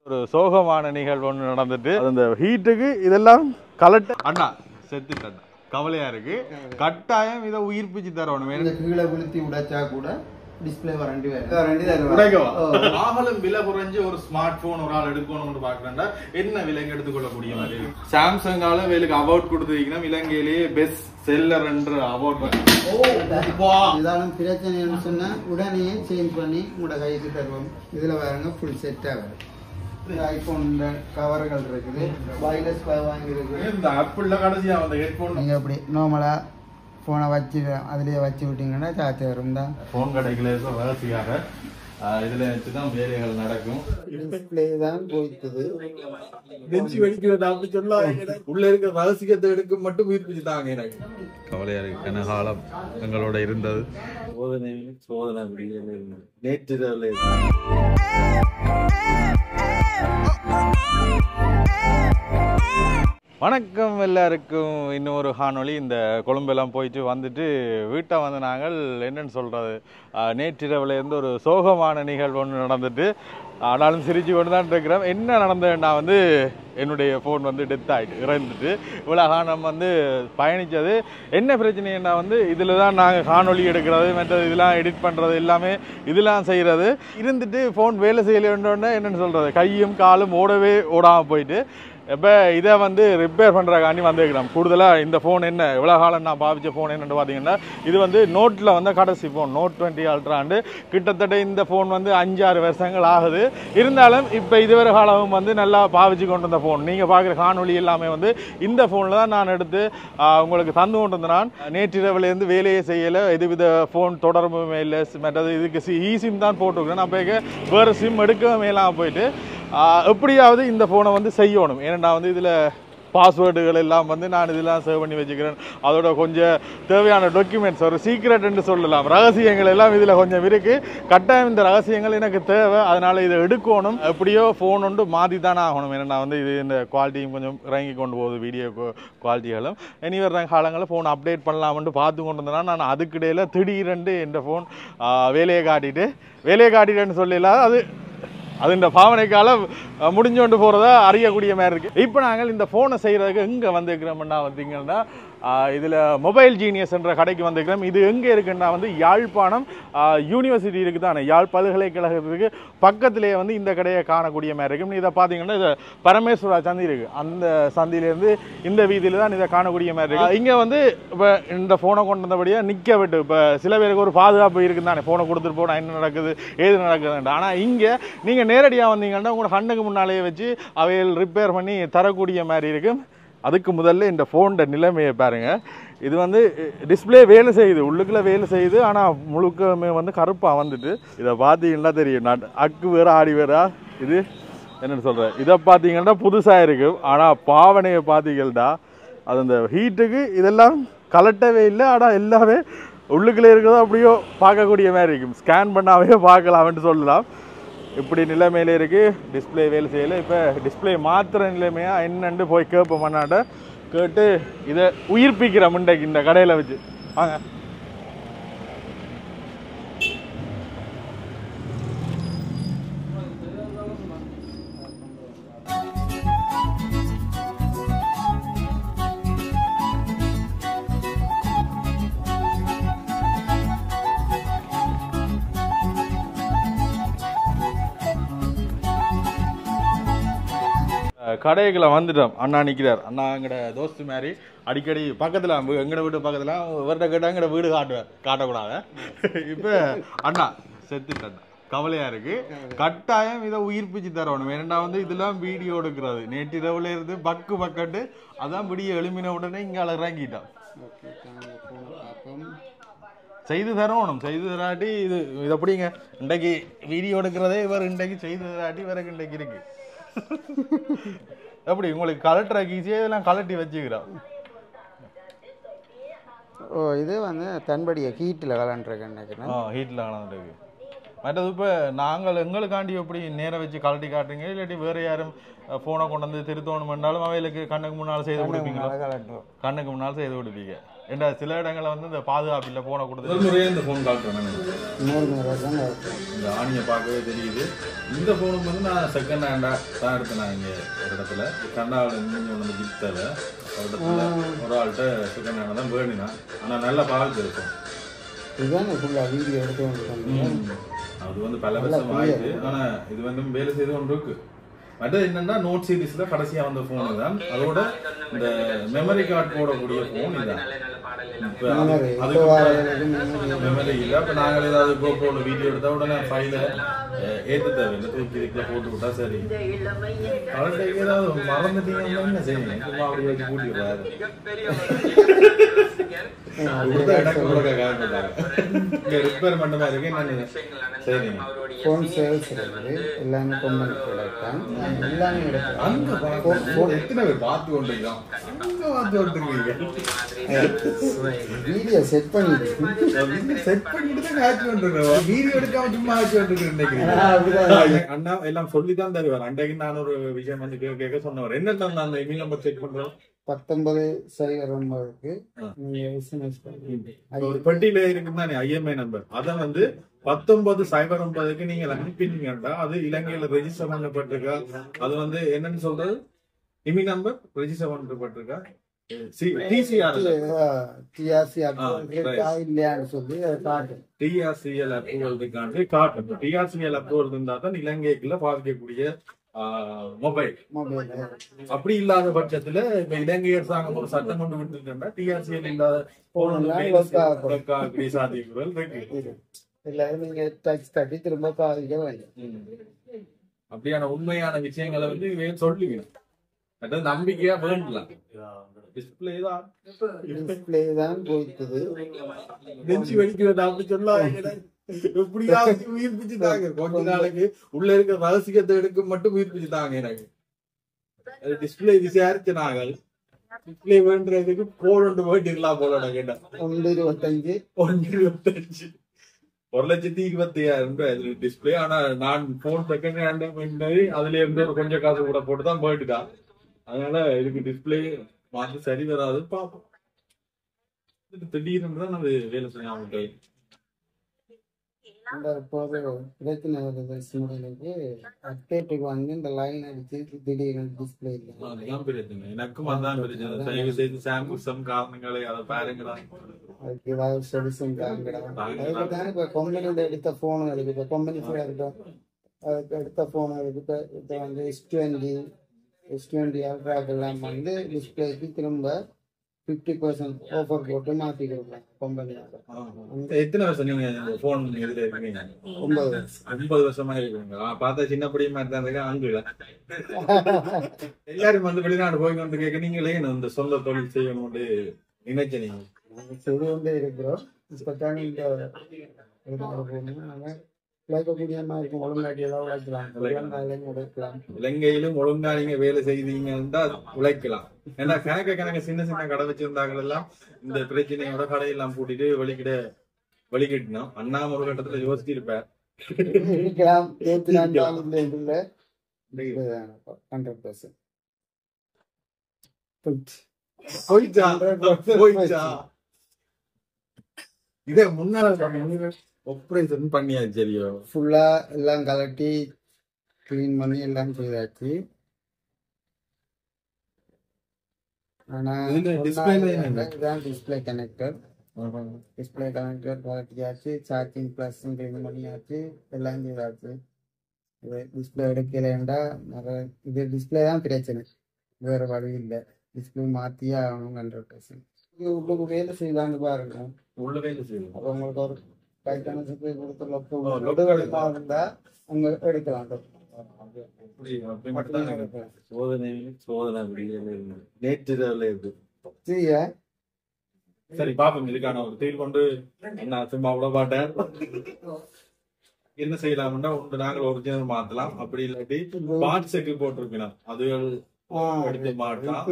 ஒரு சோகமான நிகழ்வு ஒன்று நடந்துட்டு அந்த ஹீட்டுக்கு இதெல்லாம் கலட்ட அண்ணா செத்துட்டா கவலையா இருக்கு. கட்டாயம் இதை உயிர்ப்பிச்சு தரணும். கீழே விழுத்தி உடைச்சா கூட டிஸ்பிளே வாரண்டி வாகனம் விலை குறைஞ்சு ஒரு ஸ்மார்ட் போன் ஒரு ஆள் எடுக்கணும்னு பாக்குறேன்டா என்ன விலைக்கு எடுத்துக்கொள்ளக்கூடிய மாதிரி சாம்சங்கால வேலுக்கு அவார்ட் கொடுத்துருக்கீங்கன்னா இலங்கையிலேயே பெஸ்ட் செல்லர் என்ற அவார்ட். ஏதாலும் பிரச்சனைன்னு சொன்னா உடனே சேஞ்ச் பண்ணி உங்களோட கைக்கு தருவோம். இதுல பாருங்க ஃபுல் செட்டா வரும். ஐபோன் கவர்கள் இருக்குது, வயர்லெஸ் வாங்கிருக்கு. இந்த ஆப்பிள்ல கடைசியா அந்த ஹெட்போன் நீங்க அப்படி நார்மலா போனை வச்சு அதுலயே வச்சு விட்டீங்கன்னா சார்ஜ் வரும் தான். போன் கடைகளை வளர்ச்சியாக இதுல வச்சுதான் வேலைகள் நடக்கும். டிஸ்பிளே தான் போயிடுது. நெஞ்சு வெடிக்கிறது அப்படி சொன்னா உள்ள இருக்க ரகசியத்தை எடுக்க மட்டும் உயிர்ப்பிச்சு தாங்க. எனக்கு கவலையா இருக்கு. என்ன காலம் எங்களோட இருந்தது. சோதனை நேற்று வணக்கம் எல்லாருக்கும். இன்னொரு காணொளி. இந்த கொழும்பெல்லாம் போயிட்டு வந்துட்டு வீட்டை வந்து நாங்கள் என்னென்னு சொல்கிறது, நேற்றிரவில் இருந்து ஒரு சோகமான நிகழ்வு ஒன்று நடந்துட்டு ஆனாலும் சிரிச்சு கொண்டு தான் இருக்கிறோம். என்ன நடந்ததுன்னா வந்து என்னுடைய ஃபோன் வந்து டெத் ஆகிட்டு இறந்துட்டு இவ்வளோ காலம் வந்து பயணித்தது. என்ன பிரச்சனைன்னா வந்து இதில் தான் நாங்கள் காணொலி எடுக்கிறது, மற்றது இதெல்லாம் எடிட் பண்ணுறது எல்லாமே இதெல்லாம் செய்கிறது இருந்துட்டு ஃபோன் வேலை செய்யலைன்னொன்னே என்னென்னு சொல்கிறது, கையும் காலும் ஓடவே ஓடாமல் போயிட்டு இப்போ இதை வந்து ரிப்பேர் பண்ணுறக்காண்டி வந்துருக்கிறோம். கூடுதலாக இந்த ஃபோன் என்ன இவ்வளோ காலம் நான் பாவிச்ச ஃபோன் என்னென்னு பார்த்தீங்கன்னா இது வந்து நோட்டில் வந்து கடைசி ஃபோன் நோட் 20 அல்ட்ராண்டு. கிட்டத்தட்ட இந்த ஃபோன் வந்து 5-6 வருஷங்கள் ஆகுது. இருந்தாலும் இப்போ இதுவரை காலமும் வந்து நல்லா பாவிச்சு கொண்டு வந்த ஃபோன். நீங்கள் பார்க்குற காணொலி எல்லாமே வந்து இந்த ஃபோனில் தான் நான் எடுத்து உங்களுக்கு தந்து கொண்டு வந்தேன். நான் நேற்றிரவிலேருந்து வேலையே செய்யலை, எதுவித ஃபோன் தொடர்புமே இல்லை. மற்றது இதுக்கு சிம் தான் போட்டுருக்கேன். நான் போய் வேறு சிம் எடுக்கவே இல்லாமல் போயிட்டு எப்படியாவது இந்த ஃபோனை வந்து செய்யணும். ஏன்னா வந்து இதில் பாஸ்வேர்டுகள் எல்லாம் வந்து நான் இதெல்லாம் சேவ் பண்ணி வச்சுக்கிறேன். அதோட கொஞ்சம் தேவையான டாக்குமெண்ட்ஸ், ஒரு சீக்ரெட் என்று சொல்லலாம், ரகசியங்கள் எல்லாம் இதில் கொஞ்சம் இருக்குது. கட்டாயம் இந்த ரகசியங்கள் எனக்கு தேவை. அதனால் இதை எடுக்கணும். எப்படியோ ஃபோன் ஒன்று மாற்றி தானே ஆகணும். ஏன்னா வந்து இது இந்த குவாலிட்டியும் கொஞ்சம் இறங்கி கொண்டு போகுது, வீடியோ குவாலிட்டிகளும். இனி வர காலங்களில் ஃபோன் அப்டேட் பண்ணலாம்னு பார்த்து கொண்டு வந்தேன்னா நான் அதுக்கிடையில் திடீரென்று இந்த ஃபோன் வேலையை காட்டிட்டேன்னு சொல்லலாம். அது இந்த பாவனைக்கால முடிஞ்சு கொண்டு போகிறதா அறியக்கூடிய மாதிரி இருக்குது. இப்போ நாங்கள் இந்த ஃபோனை செய்கிறதுக்கு எங்கே வந்துருக்கிறோம்னா பார்த்தீங்கன்னா இதில் மொபைல் ஜீனியஸ் என்ற கடைக்கு வந்துருக்கிறோம். இது எங்கே இருக்குன்னா வந்து யாழ்ப்பாணம் யூனிவர்சிட்டி இருக்குது தானே, யாழ் பல்கலைக்கழகத்துக்கு பக்கத்திலே வந்து இந்த கடையை காணக்கூடிய மாதிரி இருக்கும். இதை பார்த்தீங்கன்னா இது பரமேஸ்வரா சந்தி இருக்குது. அந்த சந்தியிலேருந்து இந்த வீதியில் தான் இதை காணக்கூடிய மாதிரி இருக்குது. இங்கே வந்து இப்போ இந்த ஃபோனை கொண்டு வந்தபடியாக நிற்க விட்டு இப்போ சில பேருக்கு ஒரு பாதுகாப்பு இருக்குது தானே, ஃபோனை கொடுத்துட்டு போனால் என்ன நடக்குது ஏது நடக்குதுன்ட்டு. ஆனால் இங்கே நீங்கள் நேரடியாக வந்தீங்கன்னா உங்களோட கண்ணுக்கு முன்னாலேயே வச்சு அவைகள் ரிப்பேர் பண்ணி தரக்கூடிய மாதிரி இருக்கும். அதுக்கு முதல்ல இந்த ஃபோனோட நிலைமையை பாருங்கள். இது வந்து டிஸ்பிளே வேலை செய்யுது, உள்ளுக்குள்ளே வேலை செய்யுது. ஆனால் முழுக்கமே வந்து கருப்பாக வந்துட்டு இதை பார்த்தீங்கன்னா தெரியும். அக்கு வேறு ஆடி வேறா இது என்னென்னு சொல்கிறேன். இதை பார்த்தீங்கன்னா புதுசாக இருக்கும். ஆனால் பாவனையை பார்த்தீங்கன்னா அது அந்த ஹீட்டுக்கு இதெல்லாம் கலட்டவே இல்லை. ஆனால் எல்லாமே உள்ளுக்குள்ளே இருக்கிறதோ அப்படியோ பார்க்கக்கூடிய மாதிரி இருக்கும். ஸ்கேன் பண்ணாவே பார்க்கலாம்னு சொல்லலாம். இப்படி நிலைமையில இருக்குது. டிஸ்பிளே வேலை செய்யலை. இப்போ டிஸ்பிளே மாத்திர நிலைமையாக என்னென்று போய் கேட்போம். மண்ணாட்ட கேட்டு இதை உயிர்ப்பிக்கிற முண்டைக்கு இந்த கடையில் வச்சு வாங்க. கடைகளை வந்துட்டோம். அண்ணா நிற்கிறார். அண்ணா எங்கட தோஸ்து மாதிரி அடிக்கடி பக்கத்தில் எங்கட வீட்டு பக்கத்தில் இவர்கிட்ட கேட்டால் எங்கட வீடு காட்டக்கூடாது. இப்போ அண்ணா செத்துட்டா கவலையா இருக்கு. கட்டாயம் இதை உயிர்ப்பிச்சு தரணும். ஏன்னா வந்து இதெல்லாம் வீடியோ எடுக்கிறது. நேற்றிரவுல இருந்து பக்கட்டு அதான் விடிய எழுமின உடனே இங்கே இறங்கிட்டான். செய்து தரணும். செய்து தராட்டி இது எப்படிங்க இன்றைக்கு வீடியோ எடுக்கிறதே இவர் இன்றைக்கு செய்து தராட்டி வேறக்கு இன்றைக்கு இருக்கு. எப்படி உங்களுக்கு கலெக்டர் ஈஸியாக இதெல்லாம் கலட்டி வச்சுக்கிறோம். இது வந்து தன்படியை ஹீட்டில் கலண்டுருக்கேன். ஹீட்டில் கலந்துருக்கு. மற்றது இப்போ நாங்கள் எங்களுக்காண்டி எப்படி நேரம் வச்சு கலட்டி காட்டுறீங்க, இல்லாட்டி வேறு யாரும் ஃபோனை கொண்டு வந்து திருத்தணும் பண்ணாலும் அவைகளுக்கு கண்ணுக்கு முன்னால் செய்து கொடுப்பீங்க. கண்ணுக்கு முன்னால் செய்து கொடுப்பீங்க. ஏன்னா சில இடங்களில் வந்து இந்த பாதுகாப்பில் போனை கொடுத்து முறையே இந்த ஃபோன் காட்டுறேன். இந்த ஆணியை பார்க்கவே தெரியுது. இந்த ஃபோனுக்கு வந்து நான் செகண்ட் ஹேண்டாக தான் எடுத்தேன். நான் இங்கே ஒரு இடத்துல கண்டாவில் நீங்கள் ஒன்று கிஃப்டில் ஒரு இடத்துல ஒரு ஆள்கிட்ட செகண்ட் ஹேண்டாக தான் வேணுனா. ஆனால் நல்ல பால் இருக்கும். வீடியோ எடுத்து அது வந்து பல வருஷம் ஆயிடுது. ஆனால் இது வந்து வேலை செய்து ஒன்று இருக்கு. மற்றது என்னன்னா நோட் சீரீஸ்ல கடைசியா வந்த போன் தான். அதோட இந்த மெமரி கார்டு போடக்கூடிய போன் இதுதான். மெமரி இல்லை. இப்போ நாங்கள் ஏதாவது கோப்ரோல வீடியோ எடுத்தா உடனே ஃபைல ஏற்ற தேவையில்லை, தூக்கி இதுக்குள்ள போட்டு விட்டா சரி. கடைசிக்கு ஏதாவது மறந்துட்டீங்கன்னா என்ன செய்யணும்? சும்மா அப்படி வச்சு கூட்டி விடாது. ரிப்பேர் பண்ண மாதிரி இருக்கு. என்ன சரிங்க ஃபோன் சேல்ஸ் இருக்குது. எல்லாமே கம்பெனி ப்ராடக்ட் தான். எல்லாமே எத்தனை பேர் பார்த்து கொண்டிருக்கோம். வீடியோ செட் பண்ணிட்டு தான் காட்சி கொண்டிருக்கோம். வீடியோ எடுக்காம சும்மா ஆட்சி கொண்டிருக்கேன். அண்ணா எல்லாம் சொல்லிதான் தருவார். அன்றைக்கு நான் ஒரு விஷயம் வந்து கேட்க சொன்னவர். என்ன அந்த இமெயில் நம்பர் செக் பண்றோம். 1909க்கு ஒரு பெட்டியில இருக்குதானே IMI நம்பர். அதை வந்து 1909க்கு நீங்க அனுப்பினீங்கன்னா அது இலங்கையில ரெஜிஸ்டர் பண்ணப்பட்டிருக்கா. அது வந்து என்னன்னு சொல்றது, இமி நம்பர் ரெஜிஸ்டர் பண்ணப்பட்டிருக்கா, TCR இல்லையான்னு சொல்லி காட்டும். TRCL அப்ரூவல் காட்டும். TRCL அப்ரூவல் இருந்தா தான் இலங்கைக்குள்ள பாதிக்கக்கூடிய மொபைல். அப்படி இல்லாத பட்சத்துல இப்ப இலங்கை அரசாங்கம் ஒரு சட்டம் கொண்டு விட்டுருக்கா TRCL இல்லாத சாத்தியக்குறல் இருக்கு. நீங்க டச் தட்டி திரும்ப பாதிக்க வேண்டும். அப்படியான உண்மையான விஷயங்களை வந்து சொல்லுவீங்க. அதாவது நம்பிக்கையா வேண்டலாம். டிஸ்பிளே தான் போயிட்டு நெஞ்சு வெடிக்கிறது அப்படி சொல்லாங்க. எப்படியாவது உயிர்ப்பிச்சுட்டாங்க. கொஞ்ச நாளைக்கு உள்ள இருக்க ரகசியத்தை எடுக்க மட்டும் உயிர்ப்பிச்சுட்டாங்க. எனக்கு டிஸ்பிளே விசாரிச்ச நாங்கள் டிஸ்பிளே வேண்டதுக்கு கோடு போயிட்டு இருக்கலாம் போல. நான் கேட்டேன் 1,25,000 1,25,000 டிஸ்பிளே. ஆனா நான் போன் செகண்ட் ஹேண்ட் அதுல இருந்து கொஞ்சம் காசு கூட போட்டு தான் போயிட்டுதான். அதனால இதுக்கு டிஸ்பிளே மாற்றி சரி வராது. பார்ப்போம். திடீர்னு தான் அது வேலை செய்யாம இப்போது பிரச்சனை வருது. அப்டேட்டுக்கு வந்து இந்த லைன் அடிச்சு திடீர்னு டிஸ்பிளே இல்லை. பிரச்சனை எனக்கும் அதான் பிரச்சனை. தயவு செய்து சாம்சங் காரணங்களை அதை பாருங்களா. அதுக்கு ஏதாவது சொல்யூஷன் தாங்கடா. அதுக்கு தானே இப்போ கம்பெனியில் எடுத்த ஃபோனு இருக்குது. இப்போ கம்பெனி அதுக்கு எடுத்த ஃபோனு இருக்குது. இப்போ வந்து S20 அல்ட்ராக்கெல்லாம் வந்து டிஸ்பிளேக்கு திரும்ப 50% ஆஃபர் போட்டு மாற்றி கொடுக்கலாம் கம்பெனியாக. எத்தனை வருஷம் நீங்க போன் இதுல இருக்கீங்க? 9 வருஷமா இருக்குங்க. பார்த்தா சின்ன படிய மாதிரி தான் இருக்கு. ஆங்கில எல்லாரும் வந்து வெளிநாடு போய் கொண்டு கேட்க நீங்களே இந்த சொந்த தொழில் செய்யணும்னு நினைச்ச நீங்க செய்து கொண்டே இருக்கிறோம். இப்போ தானே இலங்கையிலும் ஒழுங்கா நீங்க வேலை செய்தீங்கன்னா உழைக்கலாம். ஏன்னா கணக்க சின்ன சின்ன கடை வச்சிருந்தாங்க எல்லாம் இந்த பிரச்சனையோட கடையெல்லாம் பூட்டிட்டு வெளிக்கிட்டோம். அண்ணா ஒரு கட்டத்துல யோசிச்சு இருப்பார். இதே முன்னால ஆபரேஷன் பண்ணியாச்சு. சரியோ ஃபுல்லா எல்லாம் கலட்டி கிளீன் பண்ணி எல்லாம் செய்தாச்சு. ஆனா டிஸ்பிளே கனெக்டர் கலட்டியாச்சு. சார்ஜிங் பிளஸ் கிளீன் பண்ணியாச்சு. எல்லாம் செய்தாச்சு. டிஸ்பிளே எடுக்கலண்டா இது டிஸ்பிளே தான் பிரச்சனை. வேற வழி இல்லை. டிஸ்பிளே மாத்தியே ஆகணும் 100%. உங்களுக்கு வேலை செய்யலான்னு பாருங்க. உள்ள வேலை செய்யணும். அப்போ உங்களுக்கு ஒரு கைத்தனத்துக்கு கொடுத்து இருந்தா உங்க எடுக்கலாம். சரி பாப்போம். இதுக்கான ஒரு தீர்வு கொண்டு நான் சும்மா விட மாட்டேன். என்ன செய்யலாம்னா நாங்கள் ஒரிஜினல் மாத்தலாம். அப்படி இல்லாட்டி பார்ட்ஸுக்கு போட்டிருக்கலாம். அது எடுத்து மாட்டலாம்.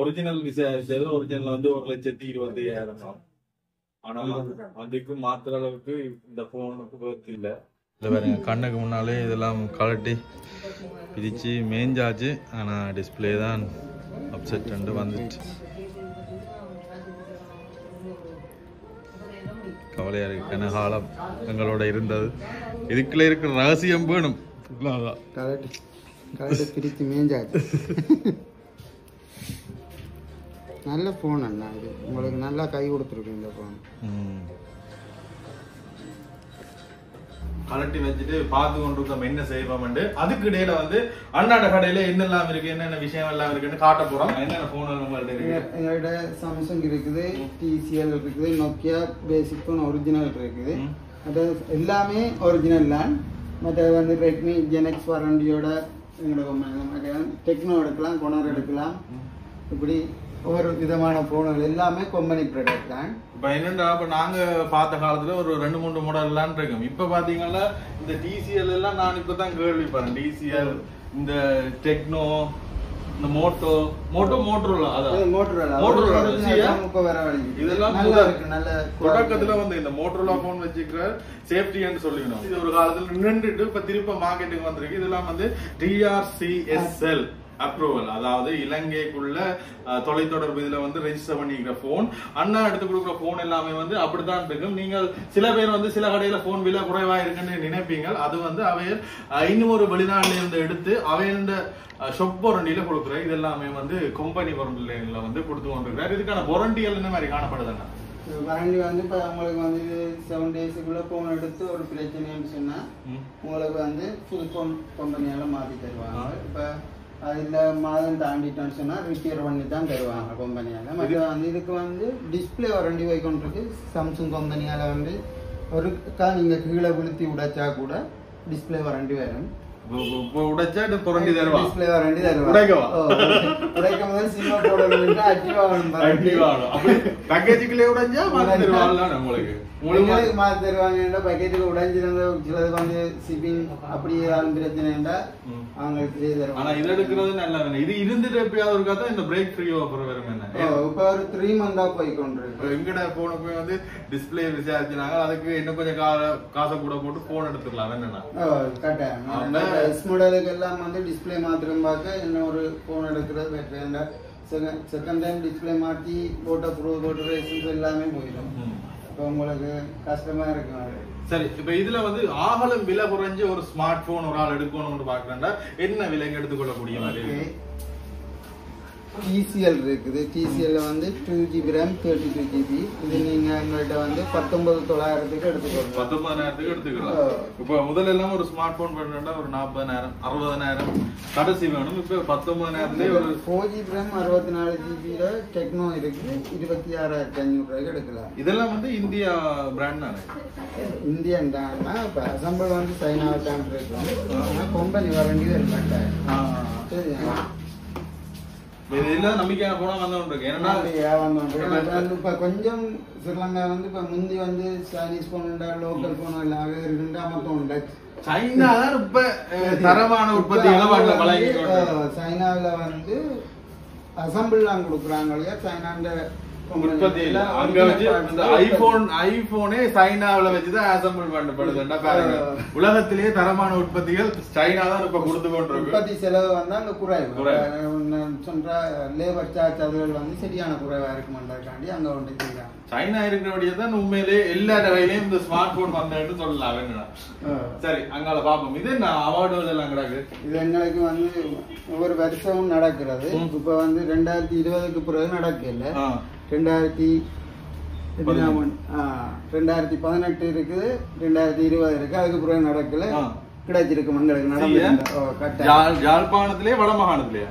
ஒரிஜினல் விசாரிச்சது ஒரிஜினல் வந்து 1,25,000. ஆனா அதுக்கும் மாத்துற அளவுக்கு இந்த போனுக்கு பர்த் இல்லை. இல்லை பாருங்க, கண்ணுக்கு முன்னாலே இதெல்லாம் கலட்டி பிரிச்சு மேஞ்சாச்சு. ஆனா டிஸ்பிளே தான் அப்செட் வந்துச்சு. கவலையா இருக்கு. கனகாலம் எங்களோட இருந்தது. இதுக்குள்ள இருக்கிற ரகசியம் வேணும். கரெக்ட் பிரித்து மேஞ்சாச்சு. நல்ல ஃபோன் அண்ணா, இது உங்களுக்கு நல்லா கை கொடுத்துருக்கு இந்த ஃபோன். கலட்டி வச்சுட்டு பார்த்து கொண்டு இருக்கோம் என்ன செய்வோம்ண்டு. அதுக்கு இடையில வந்து அண்ணாட கடையில என்னெல்லாம் இருக்கு, என்னென்ன விஷயம் எல்லாம் இருக்குன்னு காட்ட போறோம். என்னென்ன போன் உங்கள்ட்ட இருக்கு? எங்கள்கிட்ட சாம்சங் இருக்குது, TCL இருக்குது, நோக்கியா பேசிக் ஃபோன் ஒரிஜினல் இருக்குது. மற்ற எல்லாமே ஒரிஜினல் தான். மற்ற வந்து ரெட்மி ஜெனக்ஸ் வாரண்டியோட எங்களோட டெக்னோ எடுக்கலாம், கொனர் எடுக்கலாம். இப்படி ஒவ்வொரு விதமான போன்கள் எல்லாமே கம்பெனி ப்ராடக்ட் தான். இப்போ என்னண்டா, இப்போ நாங்கள் பார்த்த காலத்தில் ஒரு 2-3 மாடல்லாம் இருக்கும். இப்போ பார்த்தீங்கன்னா இந்த TCL எல்லாம் நான் இப்போ தான் கேள்விப்படுறேன். TCL, இந்த டெக்னோ, இந்த மோட்டோரோலா இதெல்லாம் தொடக்கத்துல வந்து இந்த மோட்டோரோலா போன் வச்சுக்கிற சேஃப்டின்னு சொல்லிக்கணும். இது ஒரு காலத்துல நின்றுட்டு இப்ப திருப்ப மார்க்கெட்டுக்கு வந்திருக்கு. இதெல்லாம் வந்து TRCSL அப்ரூவல், அதாவது இலங்கைக்குள்ள தொலைத்தொடர்பு இதுல வந்து ரெஜிஸ்டர் பண்ணிக்கிற போன். அண்ணா எடுத்து கொடுக்குற போன் எல்லாமே வந்து அப்படித்தான் இருக்கும். நீங்கள் சில பேர் வந்து சில கடையில போன் விலை குறைவா இருக்குன்னு நினைப்பீங்க. அது வந்து அவையர் இன்னொரு வெளிநாட்டுல இருந்து எடுத்து அவையண்ட ஷொப் வாரண்டியில கொடுக்குற இது எல்லாமே வந்து கம்பெனி வாரண்டியில வந்து கொடுத்து கொண்டிருக்கிறார். இதுக்கான வாரண்டிகள் என்ன மாதிரி காணப்படுதுன்னா, வாரண்டி வந்து இப்போ உங்களுக்கு வந்து 7 டேஸுக்குள்ள போன் எடுத்து ஒரு பிரச்சனைன்னு சொன்னா உங்களுக்கு வந்து ஃபுல் போன் கம்பெனியால மாத்தி தருவாங்க. இப்போ அதில் மாதம் தாண்டிட்டோன்னு சொன்னால் ரிப்பேர் பண்ணி தான் தருவாங்க கம்பெனியால். மற்ற வந்து இதுக்கு வந்து டிஸ்பிளே வாரண்டி வைக்கொண்டிருக்கு. சாம்சங் கம்பெனியால் வந்து ஒருக்கா நீங்கள் கீழே விழுத்தி உடைச்சா கூட டிஸ்பிளே வாரண்டி வரும். உடைச்சா புரண்டி தருவா, டிஸ்பிளே வாரண்டி தருவா. உடைக்கும் போது சினிமா போடணும், பேக்கேஜுக்குள்ளே உடைஞ்சா மாற்றி தருவாங்க. உங்களுக்கு மாற்றி தருவாங்க. பேக்கேஜுக்கு உடைஞ்சிருந்த சிலது வந்து ஷிப்பிங் அப்படி ஏதாவது பிரச்சனை அவங்களுக்கு செய்து தருவாங்க. ஆனா இது எடுக்கிறது நல்லா வேணும். இது இருந்துட்டு எப்பயாவது இருக்காத இந்த பிரேக் ஃப்ரீ ஆஃபர் வரும். என்ன இப்போ ஒரு 3 மந்த் போய் கொண்டிருக்கு. எங்கட போன போய் வந்து டிஸ்பிளே விசாரிச்சாங்க. அதுக்கு இன்னும் கொஞ்சம் காசை கூட போட்டு போன் எடுத்துக்கலாம். என்னன்னா கரெக்டாக எஸ் மாடலுக்கு எல்லாம் வந்து டிஸ்பிளே மாத்திரம் பார்க்க என்ன ஒரு போன் எடுக்கிறது பெட்டர். செகண்ட் டைம் டிஸ்பிளே மாற்றி போட்டோ ரேசன்ஸ் எல்லாமே போயிடும். இப்போ உங்களுக்கு கஷ்டமா இருக்கு. சரி, இப்ப இதுல வந்து ஆகலம் விலை குறைஞ்ச ஒரு ஸ்மார்ட் போன் ஒரு ஆள் எடுக்கணும்னு பாக்குறேன்டா என்ன விலைக்கு எடுத்துக்கொள்ளக்கூடிய மாதிரி? TCL இருக்குது. TCL வந்து 2GB RAM 32GB. இது நீங்க எங்கள்கிட்ட வந்து 19,900 எடுத்துக்கணும். 19,000 எடுத்துக்கலாம். இப்ப முதல்ல எல்லாம் ஒரு ஸ்மார்ட் போன் பண்ணா ஒரு 40,000 60,000 கடைசி வேணும். இப்ப 19,000 ஒரு 4GB RAM 64GB டெக்னோ இருக்கு. 26,500 எடுக்கலாம். இதெல்லாம் வந்து இந்தியா பிராண்ட் தானே? இந்தியன் தான். இப்ப அசம்பிள் வந்து சைனாவை தான் இருக்கும். கம்பெனி வாரண்டி இருக்காங்க. சரியா? இதெல்லாம் நம்பிக்கையான போனா வந்தோம். ஏன்னா இப்ப கொஞ்சம் ஸ்ரீலங்கா வந்து இப்ப முந்தி வந்து சைனீஸ் போன் லோக்கல் போன் எல்லாம் இருக்குண்டா மொத்தம் உண்டு. சைனா தான் இப்ப தரமான உற்பத்தி. சைனாவில வந்து அசம்பிள் தான் கொடுக்குறாங்க இல்லையா? சைனாண்ட உற்பத்தி இல்ல. அங்க வச்சு இந்த ஐபோனே சைனாவில வச்சுதான் அசம்பிள் பண்ணப்படுதுன்னா பாருங்க. உலகத்திலேயே தரமான உற்பத்திகள் சைனா தான் இப்ப கொடுத்து கொண்டிருக்கு. உற்பத்தி செலவு வந்து அங்க குறைவு சொல்ற லேபர் சார்ஜ் அதுகள் வந்து சரியான குறைவா இருக்குமாண்டாண்டி அங்க ஒன்று செய்யறாங்க. சைனா இருக்கிறபடியே தான் உண்மையிலேயே எல்லா வகையிலையும் இந்த ஸ்மார்ட் போன் வந்தேன்னு சொல்லலாம். வேணும்னா சரி அங்கால பாப்போம். இது என்ன அவார்டுகள் எல்லாம் கிடக்கு. இது எங்களுக்கு வந்து ஒவ்வொரு வருஷமும் நடக்கிறது. இப்ப வந்து 2020க்கு பிறகு நடக்கல. 2018 இருக்குது, 2020 இருக்கு. அதுக்கு பிறகு நடக்கல. கிடைச்சிருக்கு மங்களுக்கு நடந்து. யாழ்ப்பாணத்திலே வடமாகாணத்திலேயா?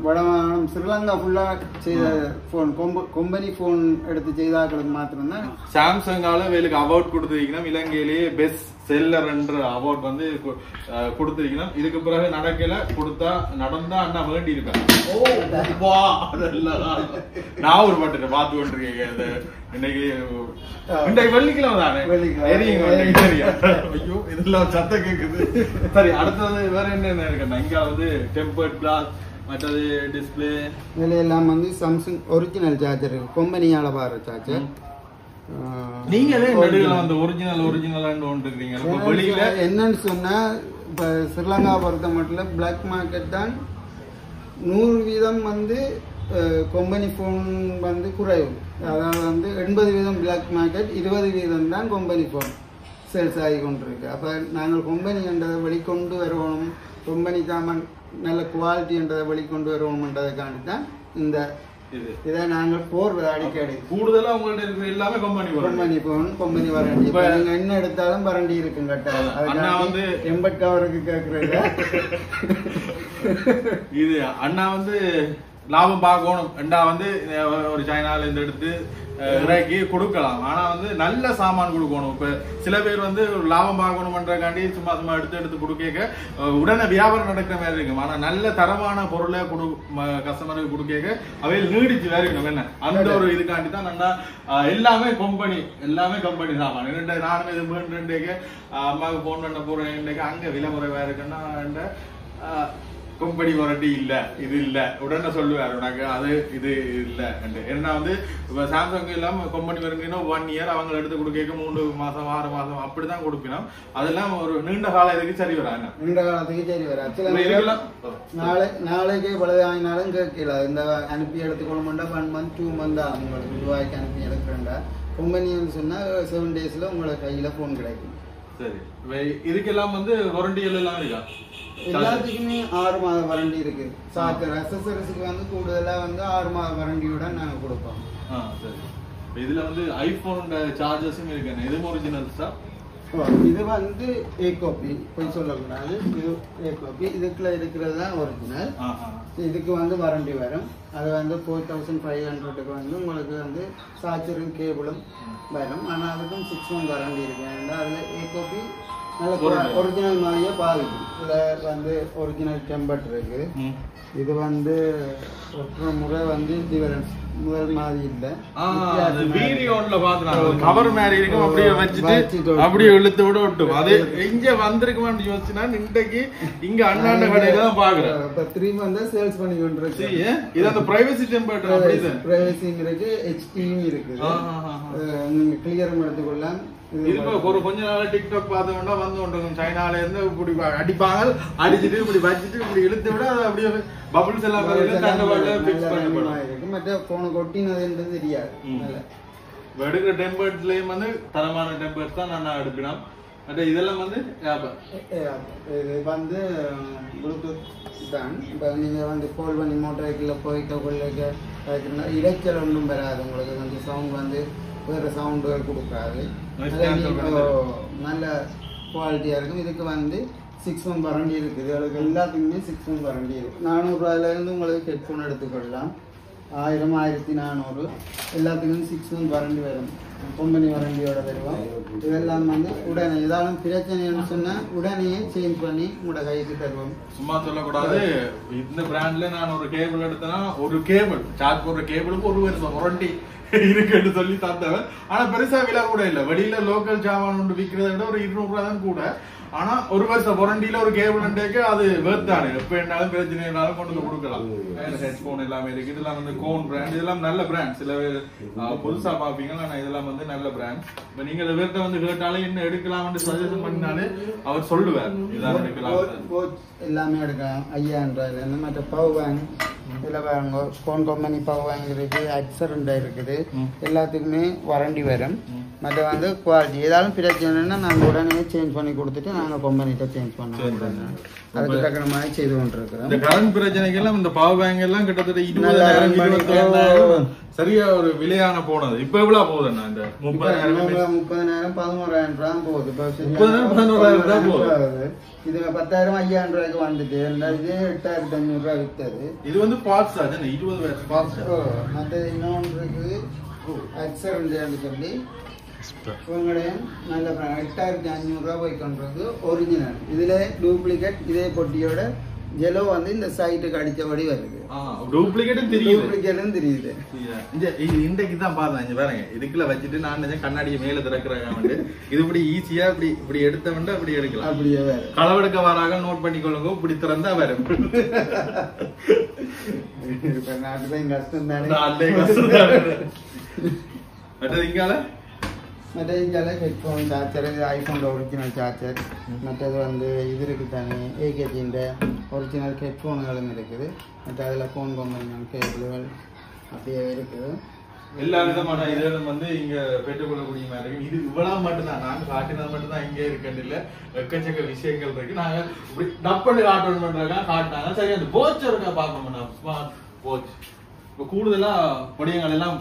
வடமாகாணம் ஸ்ரீலங்கா ஃபுல்லா செய்த போன் கம்பெனி போன் எடுத்து செய்தாக்களுக்கு மாத்திரம்தான். சாம்சங்கால வேலுக்கு அவார்ட் கொடுத்திருக்கணும். இலங்கையிலேயே பெஸ்ட் செல்லர் என்ற அவார்ட் வந்து கொடுத்திருக்கணும். இதுக்கு பிறகு நடக்கல, கொடுத்தா நடந்தா அண்ணா வேண்டி இருக்காங்க. நான் ஒரு பாட்டு பார்த்து கொண்டிருக்கேன். இன்னைக்கு வெள்ளிக்கிழமை தானே? ஐயோ இதெல்லாம் சத்தம் கேக்குது. சரி அடுத்தது வேற என்ன இருக்குன்னா, இங்க வந்து டெம்பர்ட் கிளாஸ், மற்றது டிஸ்பிளே இதுல எல்லாம் வந்து சாம்சங் ஒரிஜினல் சார்ஜர் கம்பெனியால பாரு சார்ஜர். நீங்களே வந்து ஒரிஜினல் வெளியில என்னன்னு சொன்னா இப்ப ஸ்ரீலங்கா பொறுத்த மட்டும் பிளாக் மார்க்கெட் தான் 100% வந்து கம்பெனி ஃபோன் வந்து குறைவு. அதாவது வந்து 80% பிளாக் மார்க்கெட், 20% தான் கம்பெனி ஃபோன் சேல்ஸ் ஆகி கொண்டிருக்கு. அப்போ நாங்கள் கம்பெனி என்றதை வெளிக்கொண்டு வருவோம், கம்பெனி சாமான் நல்ல குவாலிட்டி என்றதை வெளிக்கொண்டு வருவோம்ன்றதுக்காண்டி தான் இந்த இதை நாங்கள் போடுறது அடிக்கடி. கூடுதலாக உங்கள்ட்ட இருக்கிற எல்லாமே கம்பெனி ஃபோன், கம்பெனி வாரண்டி. இப்போ நீங்கள் என்ன எடுத்தாலும் வாரண்டி இருக்கும் கட்டாயம். அண்ணா வந்து எம்பட் கவருக்கு கேட்குறது இது அண்ணா வந்து லாபம் பார்க்கணும் அண்ணா வந்து ஒரு சைனால இருந்து எடுத்து இறக்கி கொடுக்கலாம். ஆனா வந்து நல்ல சாமான் கொடுக்கணும். இப்ப சில பேர் வந்து லாபம் பார்க்கணும்ன்றக்காண்டி சும்மா சும்மா எடுத்து கொடுக்க உடனே வியாபாரம் நடக்கிற மாதிரி இருக்கும். ஆனா நல்ல தரமான பொருளை கஸ்டமருக்கு கொடுக்க அவையில் நீடிச்சு வேறுக்கணும். என்ன அந்த ஒரு இதுக்காண்டி தான் நல்லா எல்லாமே கம்பெனி சாமான். நானும் இது மீண்டு அம்மாவுக்கு போன் பண்ண போறேன், அங்க விலைமுறை வேற இருக்குன்னா கம்பெனி வாரண்டி இல்ல, இது இல்ல உடனே சொல்லுவாரு உனக்கு அது இது இல்ல. ஏன்னா வந்து சாம்சங் இல்லாம கம்பெனி வாரண்டினா 1 இயர் அவங்க எடுத்து கொடுக்க 3 மாசம் 6 மாசம் அப்படிதான் கொடுக்கணும். அதெல்லாம் ஒரு நீண்ட கால இதுக்கு சரி வரா, நீண்ட காலத்துக்கு சரி வரா. நாளைக்கு பழுது வாங்கினாலும் கேட்கல. இந்த அனுப்பி எடுத்துக்கொள்ளமாட்டா 1 மந்த் 2 மந்த் உங்களுக்கு ரூபாய்க்கு அனுப்பி எடுக்கிறேன்டா. கம்பெனின்னு சொன்னா 7 டேஸ்ல உங்களுக்கு கையில போன் கிடைக்கும். சரி, இதுக்கெல்லாம் வந்து வாரண்டி எல்லாம் இருக்கா? எல்லாத்துக்குமே 6 மாத வாரண்டி இருக்கு. சார்ஜர் அக்சசரிஸ்க்கு வந்து கூடுதலா வந்து 6 மாத வாரண்டியோட நாங்க கொடுப்போம். சரி, இதுல வந்து ஐபோனோட சார்ஜர்ஸும் இருக்கு. இது ஒரிஜினல்ஸா? இது வந்து ஏ காப்பி, போய் சொல்லக்கூடாது. இது ஏ காப்பி, இதுக்குள்ள இருக்கிறது தான் ஒரிஜினல். இதுக்கு வந்து வாரண்டி வரும். அது வந்து 4500க்கு வந்து உங்களுக்கு வந்து சார்ஜரும் கேபிளும் வரும். ஆனால் அதுக்கும் 6 month வாரண்டி இருக்கு. ஏன்னா அதில் ஏ காப்பி நல்ல ஒரிஜினல் மாதிரியே பாதிக்கும். இதில் வந்து ஒரிஜினல் டெம்பர் இருக்கு. இது வந்து ஒற்றை முறை வந்து டிஃபரன்ஸ் முதல் மாதிரி இல்ல. வீடியோல பாத்துறாங்க கவர் மாதிரி இருக்கும். அப்படியே வச்சிட்டு அப்படியே இழுத்து விட விட்டும். அது எங்க வந்திருக்குமான்னு யோசிச்சுனா இன்றைக்கு இங்க அண்ணாண்ட கடையில தான் பாக்குறேன். இப்ப 3 month சேல்ஸ் பண்ணி கொண்டிருக்கு. இது அந்த பிரைவசி டெம்பர் அப்படிதான். பிரைவசியும் இருக்கு, ஹெச்டியும் இருக்கு. நீங்க கிளியரும் எடுத்துக்கொள்ளலாம். ஒரு கொஞ்ச நாள் டிக்டாக் பார்த்தோம்னா வந்து கொண்டிருக்கும். சைனால இருந்து இப்படி அடிப்பாங்க, அடிச்சுட்டு இப்படி வச்சுட்டு இப்படி இழுத்து விட அது அப்படியே பபிள்ஸ் எல்லாம் மற்ற போன கொட்டினது தெரியாது. எடுக்கிற டெம்பர்ஸ்லயும் வந்து தரமான டெம்பர்ஸ் தான் நான் எடுப்பினோம். இதெல்லாம் வந்து இது வந்து ப்ளூடூத் தான். இப்போ நீங்கள் வந்து கால் பண்ணி மோட்டர் வெஹிக்கிளில் போய்க்க கொள்ளைக்க இரைச்சல் ஒன்றும் வராது. உங்களுக்கு வந்து சவுண்ட் வந்து வேறு சவுண்டுகள் கொடுக்காது. நல்ல குவாலிட்டியாக இருக்கும். இதுக்கு வந்து 6 month வாரண்டி இருக்குது. அதுக்கு எல்லாத்துக்குமே 6 month வாரண்டி இருக்குது. 400 ரூபாயிலேருந்து உங்களுக்கு ஹெட்ஃபோன் எடுத்துக்கொள்ளலாம். 1000 1400 எல்லாத்துக்கும் 6 month வாரண்டி வரும். கம்பெனி வாரண்டியோட வருவோம். இதெல்லாம் வந்து உடனே ஏதாவது பிரச்சனைன்னு சொன்னா உடனே சேஞ்ச் பண்ணி உங்களோட கைக்கு தருவோம். சும்மா சொல்லக்கூடாது. இந்த பிராண்ட்ல நான் ஒரு கேபிள் எடுத்தேன்னா ஒரு கேபிள் சார்ஜ் போடுற கேபிளுக்கு 1 வருஷம் வாரண்டி இருக்குன்னு சொல்லி தந்தவன். ஆனா பெருசா விலை கூட இல்லை. வெளியில லோக்கல் சாமான் ஒன்று விற்கிறத விட ஒரு 200 ரூபாய் தான் கூட. ஆனா 1 வருஷம் வாரண்டியில ஒரு கேபிள் அது வேர்த்தானு. எப்ப என்னாலும் பிரச்சனை என்னாலும் கொண்டு வந்து கொடுக்கலாம். ஹெட்போன் எல்லாமே இருக்கு. இதெல்லாம் வந்து கோன் பிராண்ட். இதெல்லாம் நல்ல பிராண்ட். சில பேர் புதுசா பாப்பீங்க. ஆனா இதெல்லாம் வந்து நல்ல பிராண்ட். இப்ப நீங்க இவர்கிட்ட வந்து கேட்டாலும் என்ன எடுக்கலாம்னு சஜஷன் பண்ணினாலே அவர் சொல்லுவார் இதான் எடுக்கலாம். எல்லாமே எடுக்கலாம். 5000 ரூபாயில மற்ற பவர் பேங்க் இதில் வாங்க. கோன் கம்பெனி பவர் பேங்க் இருக்குது, அக்சரண்டா இருக்குது. எல்லாத்துக்குமே வாரண்டி வரும். மற்ற வந்து குவாலிட்டி ஏதாவது பிரச்சனைன்னா நாங்கள் உடனே சேஞ்ச் பண்ணி கொடுத்துட்டு நாங்கள் கம்பெனிகிட்ட சேஞ்ச் பண்ணுவோம். அதுக்கு தக்கன மாதிரி செய்து கொண்டிருக்கிறோம். இந்த கரண்ட் பிரச்சனைக்கெல்லாம் இந்த பவர் பேங்க் எல்லாம் கிட்டத்தட்ட 20,000 சரியா ஒரு விலையான போனது. இப்ப எவ்வளவு போகுதுண்ணா? இந்த 30,000 11,000 ரூபாய் போகுது. 11,000 தான் போகுது. இது 10,000 5,000 ரூபாய்க்கு வந்துட்டு இது 8,500 ரூபாய் வித்தது. இது வந்து பார்ட்ஸ் ஆச்சு 20 பார்ட்ஸ். மற்ற இன்னொன்று இருக்குது அக்சரண்ட் சொல்லி உங்களையும் நல்ல 8,500 ரூபாய் போய் கொண்டது ஒரிஜினல். இதுல டூப்ளிகேட் இதே பொட்டியோட ஜெலோ வந்து இந்த சைட்டுக்கு அடிச்சபடி வருது. டூப்ளிகேட்டும் தெரியுது. இன்றைக்கு தான் பார்த்தேன். இங்க பாருங்க, இதுக்குள்ள வச்சுட்டு நான் கண்ணாடியை மேல திறக்கிறாங்க. இது இப்படி ஈஸியா இப்படி எடுத்த வந்து அப்படி எடுக்கலாம். அப்படியே வேற களவெடுக்க வராக நோட் பண்ணிக்கொள்ளுங்க. இப்படி திறந்தா வேற நாட்டுதான் கஷ்டம் தானே. அடுத்தது இங்கால மற்ற இந்தியாவில் ஹெட்ஃபோன் சார்ஜர், இது ஐஃபோனோட ஒரிஜினல் சார்ஜர். மற்றது வந்து இது இருக்குது தானே ஏகேஜின்ற ஒரிஜினல் ஹெட்ஃபோனுகளும் இருக்குது. மற்ற அதில் ஃபோன் கம்பெனி கேபிள்கள் அப்படியே இருக்குது. எல்லா விதமான இதுகளும் வந்து இங்க பெற்றுக்கொள்ளக்கூடிய மாதிரி இருக்கு. இது இவ்வளவு மட்டும்தான் நாங்க காட்டினது மட்டும்தான் இங்கே இருக்குன்னு இல்ல, எக்கச்சக்க விஷயங்கள் இருக்கு. நாங்க இப்படி டப்பண்டு காட்டணும் பண்றாங்க காட்டினாங்க. சரி, அந்த போச்சு இருக்கா பார்க்கணும். ஸ்மார்ட் போச்சு இப்போ கூடுதலா பொடியங்கள் எல்லாம்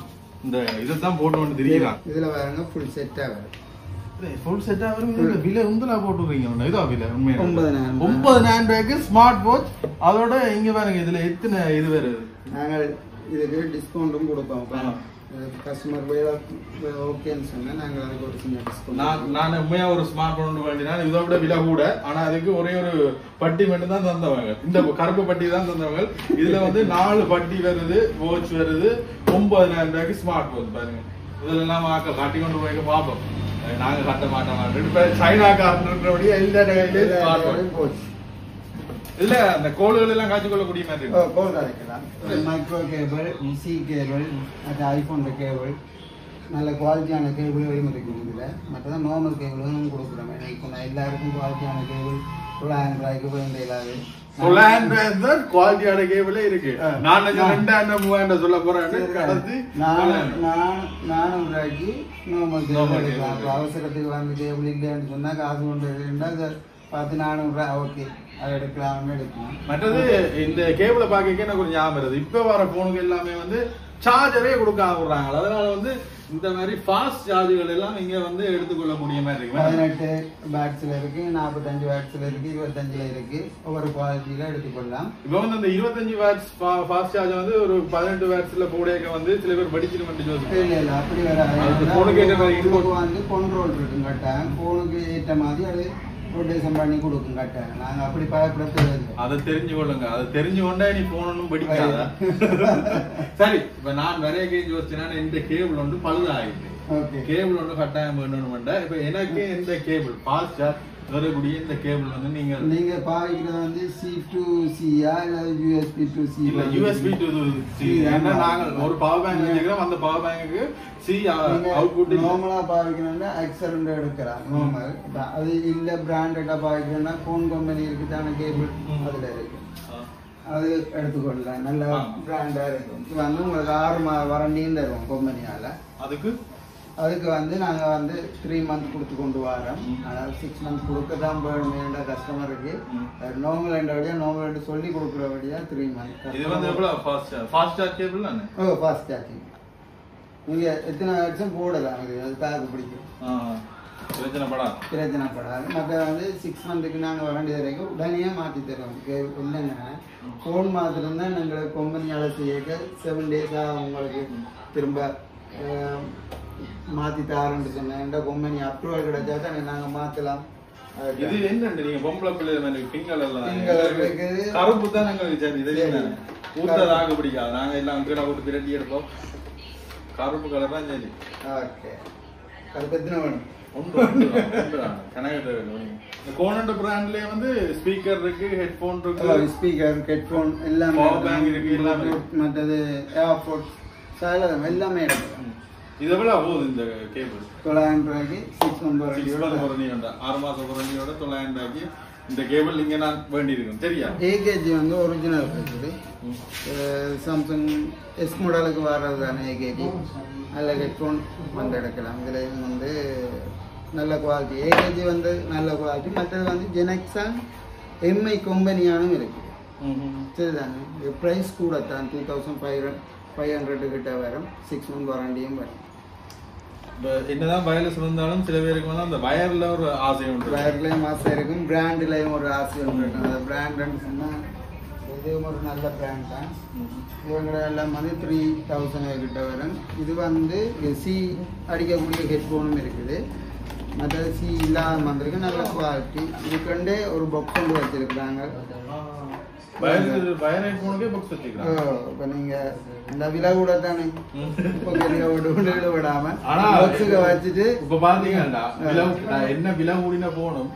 இந்த இதைத்தான் போட்டு வந்து தெரியுறான். இதுல பாருங்க ஃபுல் செட்டா வரும். ஃபுல் செட்டா வரும். விலை உந்துலா போட்டுருக்கீங்க. இதோ விலை உண்மையா 9,000 ரூபாய்க்கு ஸ்மார்ட் வாட்ச். அதோட இங்க பாருங்க இதுல எத்தனை இது வருது. நாங்கள் இதுக்கு டிஸ்கவுண்ட்டும் கொடுப்போம். கஸ்டமர் ஓகேன்னு சொன்னா நாங்க அதுக்கு ஒரு சின்ன டிஸ்கவுண்ட். நான் உண்மையா ஒரு ஸ்மார்ட் போன் வேண்டினா இதை விட விலை கூட. ஆனா அதுக்கு ஒரே ஒரு பட்டி மட்டும் தான் தந்தவங்க. இந்த கருப்பு பட்டி தான் தந்தவங்க. இதுல வந்து 4 பட்டி வருது, வாட்ச் வருது. 9,000 ரூபாய்க்கு ஸ்மார்ட் வாட்ச் பாருங்க. இதுல எல்லாம் காட்டி கொண்டு போய் பார்ப்போம். நாங்க கட்ட மாட்டோம். சைனா காட்டுறபடியா எல்லா ஸ்மார்ட் வாட்ச். இதுல அந்த கோல்கள் எல்லாம் காட்சி கொள்ளக்கூடிய மாதிரி கோல் கிடைக்கலாம். மைக்ரோ கேபிள், சி கேபிள், மற்ற ஐஃபோன் கேபிள், நல்ல குவாலிட்டியான கேபிள்களும் இருக்குது. இதில் மற்றதான் நார்மல் கேபிளும் கொடுக்குறோம். இப்போ நான் எல்லாருக்கும் குவாலிட்டியான கேபிள் 9,000 ரூபாய்க்கு இல்லாது 9,000 தான் குவாலிட்டியான கேபிளே இருக்கு. நான் 2,000 3,000 சொல்ல போறேன். 400 ரூபாய்க்கு நார்மல் கேபிள் எடுக்கலாம். அவசரத்துக்கு வந்து கேபிள் இல்லைன்னு சொன்னா காசு கொண்டு இருந்தால் பார்த்து 400 ரூபாய் ஓகே அதை எடுக்கலாம்னு எடுக்கலாம். மற்றது இந்த கேபிளை பார்க்க எனக்கு ஒரு ஞாபகம் வருது. இப்ப வர போனுக்கு எல்லாமே வந்து சார்ஜரே கொடுக்காம விடுறாங்க. அதனால வந்து இந்த மாதிரி ஃபாஸ்ட் சார்ஜுகள் எல்லாம் இங்க வந்து எடுத்துக்கொள்ள முடிய மாதிரி இருக்கு. 18 வாட்ஸ்ல இருக்கு, 45 வாட்ஸ்ல இருக்கு, 25ல இருக்கு. ஒவ்வொரு குவாலிட்டியில எடுத்துக்கொள்ளலாம். இப்ப வந்து அந்த 25 வாட்ஸ் ஃபாஸ்ட் சார்ஜ் வந்து ஒரு 18 வாட்ஸ்ல போடையக்க வந்து சில பேர் படிச்சிருக்க இல்ல அப்படி வராது. போனுக்கு ஏற்ற மாதிரி வந்து கண்ட்ரோல் இருக்கு கட்டாயம். போனுக்கு ஏற்ற மாதிரி அது ரொட்டேஷன் பண்ணி கொடுக்கும் கட்டாயம். நாங்க அப்படி பயப்பட தேவையில்லை. அதை தெரிஞ்சு கொள்ளுங்க. அதை தெரிஞ்சு கொண்டா நீ போனும் படிக்காத. சரி, இப்ப நான் நிறைய கேஜ் வச்சுனா இந்த கேபிள் வந்து பழுதாயிடுது. கேபிள் ஒன்று கட்டாயம் வேணும்னா இப்ப எனக்கு இந்த கேபிள் ஃபாஸ்டா வரக்கூடிய இந்த கேபிள் வந்து நீங்க பாவிக்கிறது வந்து C2C-யா இல்ல USB to C? இல்ல USB to C. ஏன்னா நாங்க ஒரு பவர் பேங்க் வச்சிருக்கோம். அந்த பவர் பேங்க்கு C அவுட்புட் நார்மலா பாவிக்கணும்னா X2 எடுக்கலாம். நார்மல் அது இல்ல பிராண்டடா பாவிக்கணும்னா ஃபோன் கம்பெனி இருக்குதான கேபிள் அதுல இருக்கு. அது எடுத்துக்கொள்ளலாம். நல்ல பிராண்டா இருக்கும். இது வந்து உங்களுக்கு 6 வாரண்டியும் தருவோம் கம்பெனியால. அதுக்கு வந்து நாங்க வந்து 3 மந்த் கொடுத்து கொண்டு வரோம். அதாவது 6 மந்த் கொடுக்க தான் வேண்ட கஸ்டமருக்கு. நார்மல் சொல்லி கொடுக்குறபடியா 3 மந்த். இது வந்து எவ்வளவு ஃபாஸ்ட் சார்ஜ் கேபிள் தானே? Fast charging. நீங்க எத்தனை வருஷம் போடலாம். இது அதுக்காக பிடிக்கும். பிரச்சனைப்படாது. மற்ற வந்து 6 மந்த்துக்கு நாங்கள் வேண்டிய வரைக்கும் உடனே மாற்றி தருவோம். இல்லைன்னா ஃபோன் மாத்திரம்னா எங்களுக்கு கம்பெனியால் செய்ய 7 days உங்களுக்கு திரும்ப மாற்றி தாரன்னு சொன்னேன். கம்பெனி அப்ரூவல் கிடைச்சா தான் நாங்கள் மாற்றலாம். இது என்ன நீங்க பொம்பளை பிள்ளை பிங்கல் எல்லாம் கருப்பு தான் நாங்கள் ஊத்ததாக பிடிக்காது. நாங்கள் எல்லாம் கீழே போட்டு பிரட்டி எடுப்போம். கருப்பு கலர் தான் சரி. ஓகே, கருப்பு எத்தனை வேணும்? கோனண்ட பிராண்ட்லயே வந்து ஸ்பீக்கர் இருக்கு, ஹெட்போன் இருக்கு. ஸ்பீக்கர், ஹெட்போன் எல்லாமே, பவர் பேங்க் இருக்கு, எல்லாமே. மற்றது ஏர்போர்ட்ஸ் சாலதம் எல்லாமே இருக்கு. இது எவ்வளவு போகுது இந்த கேபிள்? 900 ரூபாய்க்கு 6 மந்த் வாரண்டியோட 6 மாசம் வாரண்டியோட 900 ரூபாய்க்கு இந்த கேபிள் இங்க நான் வேண்டி இருக்கும். சரியா? ஏகேஜி வந்து ஒரிஜினல் இருக்குது. சாம்சங் எஸ் மாடலுக்கு வர்றது தானே ஏகேஜி. நல்ல ஹெட்ஃபோன் வந்து எடுக்கலாம். இதுலேயும் வந்து நல்ல குவாலிட்டி. ஏகேஜி வந்து நல்ல குவாலிட்டி. மற்றது வந்து ஜெனக்ஸான் எம்ஐ கம்பெனியானும் இருக்குது. சரிதானே? ப்ரைஸ் கூட தான் 2500 கிட்ட வரும். 6 மந்த் வாரண்டியும் வரும். என்னதான் வயர்லெஸ் இருந்தாலும் சில பேருக்கு வந்து அந்த வயர்ல ஒரு ஆசை உண்டு. வயர்லயும் ஆசை இருக்கும், பிராண்ட்லயும் ஒரு ஆசை உண்டு. அந்த பிராண்ட்னு சொன்னா இதுவும் ஒரு நல்ல பிராண்ட் தான். இவங்க எல்லாம் வந்து 3000 கிட்ட வரும். இது வந்து சி அடிக்கக்கூடிய ஹெட்ஃபோனும் இருக்குது. மற்ற சி இல்லாத வந்திருக்கு. நல்ல குவாலிட்டி. இதுக்கண்டே ஒரு பாக்ஸ் கொண்டு வச்சிருக்கிறாங்க. இப்ப நீங்க இந்த விலை கூட தானே விடாம வச்சுட்டு இப்ப பாத்தீங்கன்னா என்ன விலை கூடின போகணும்.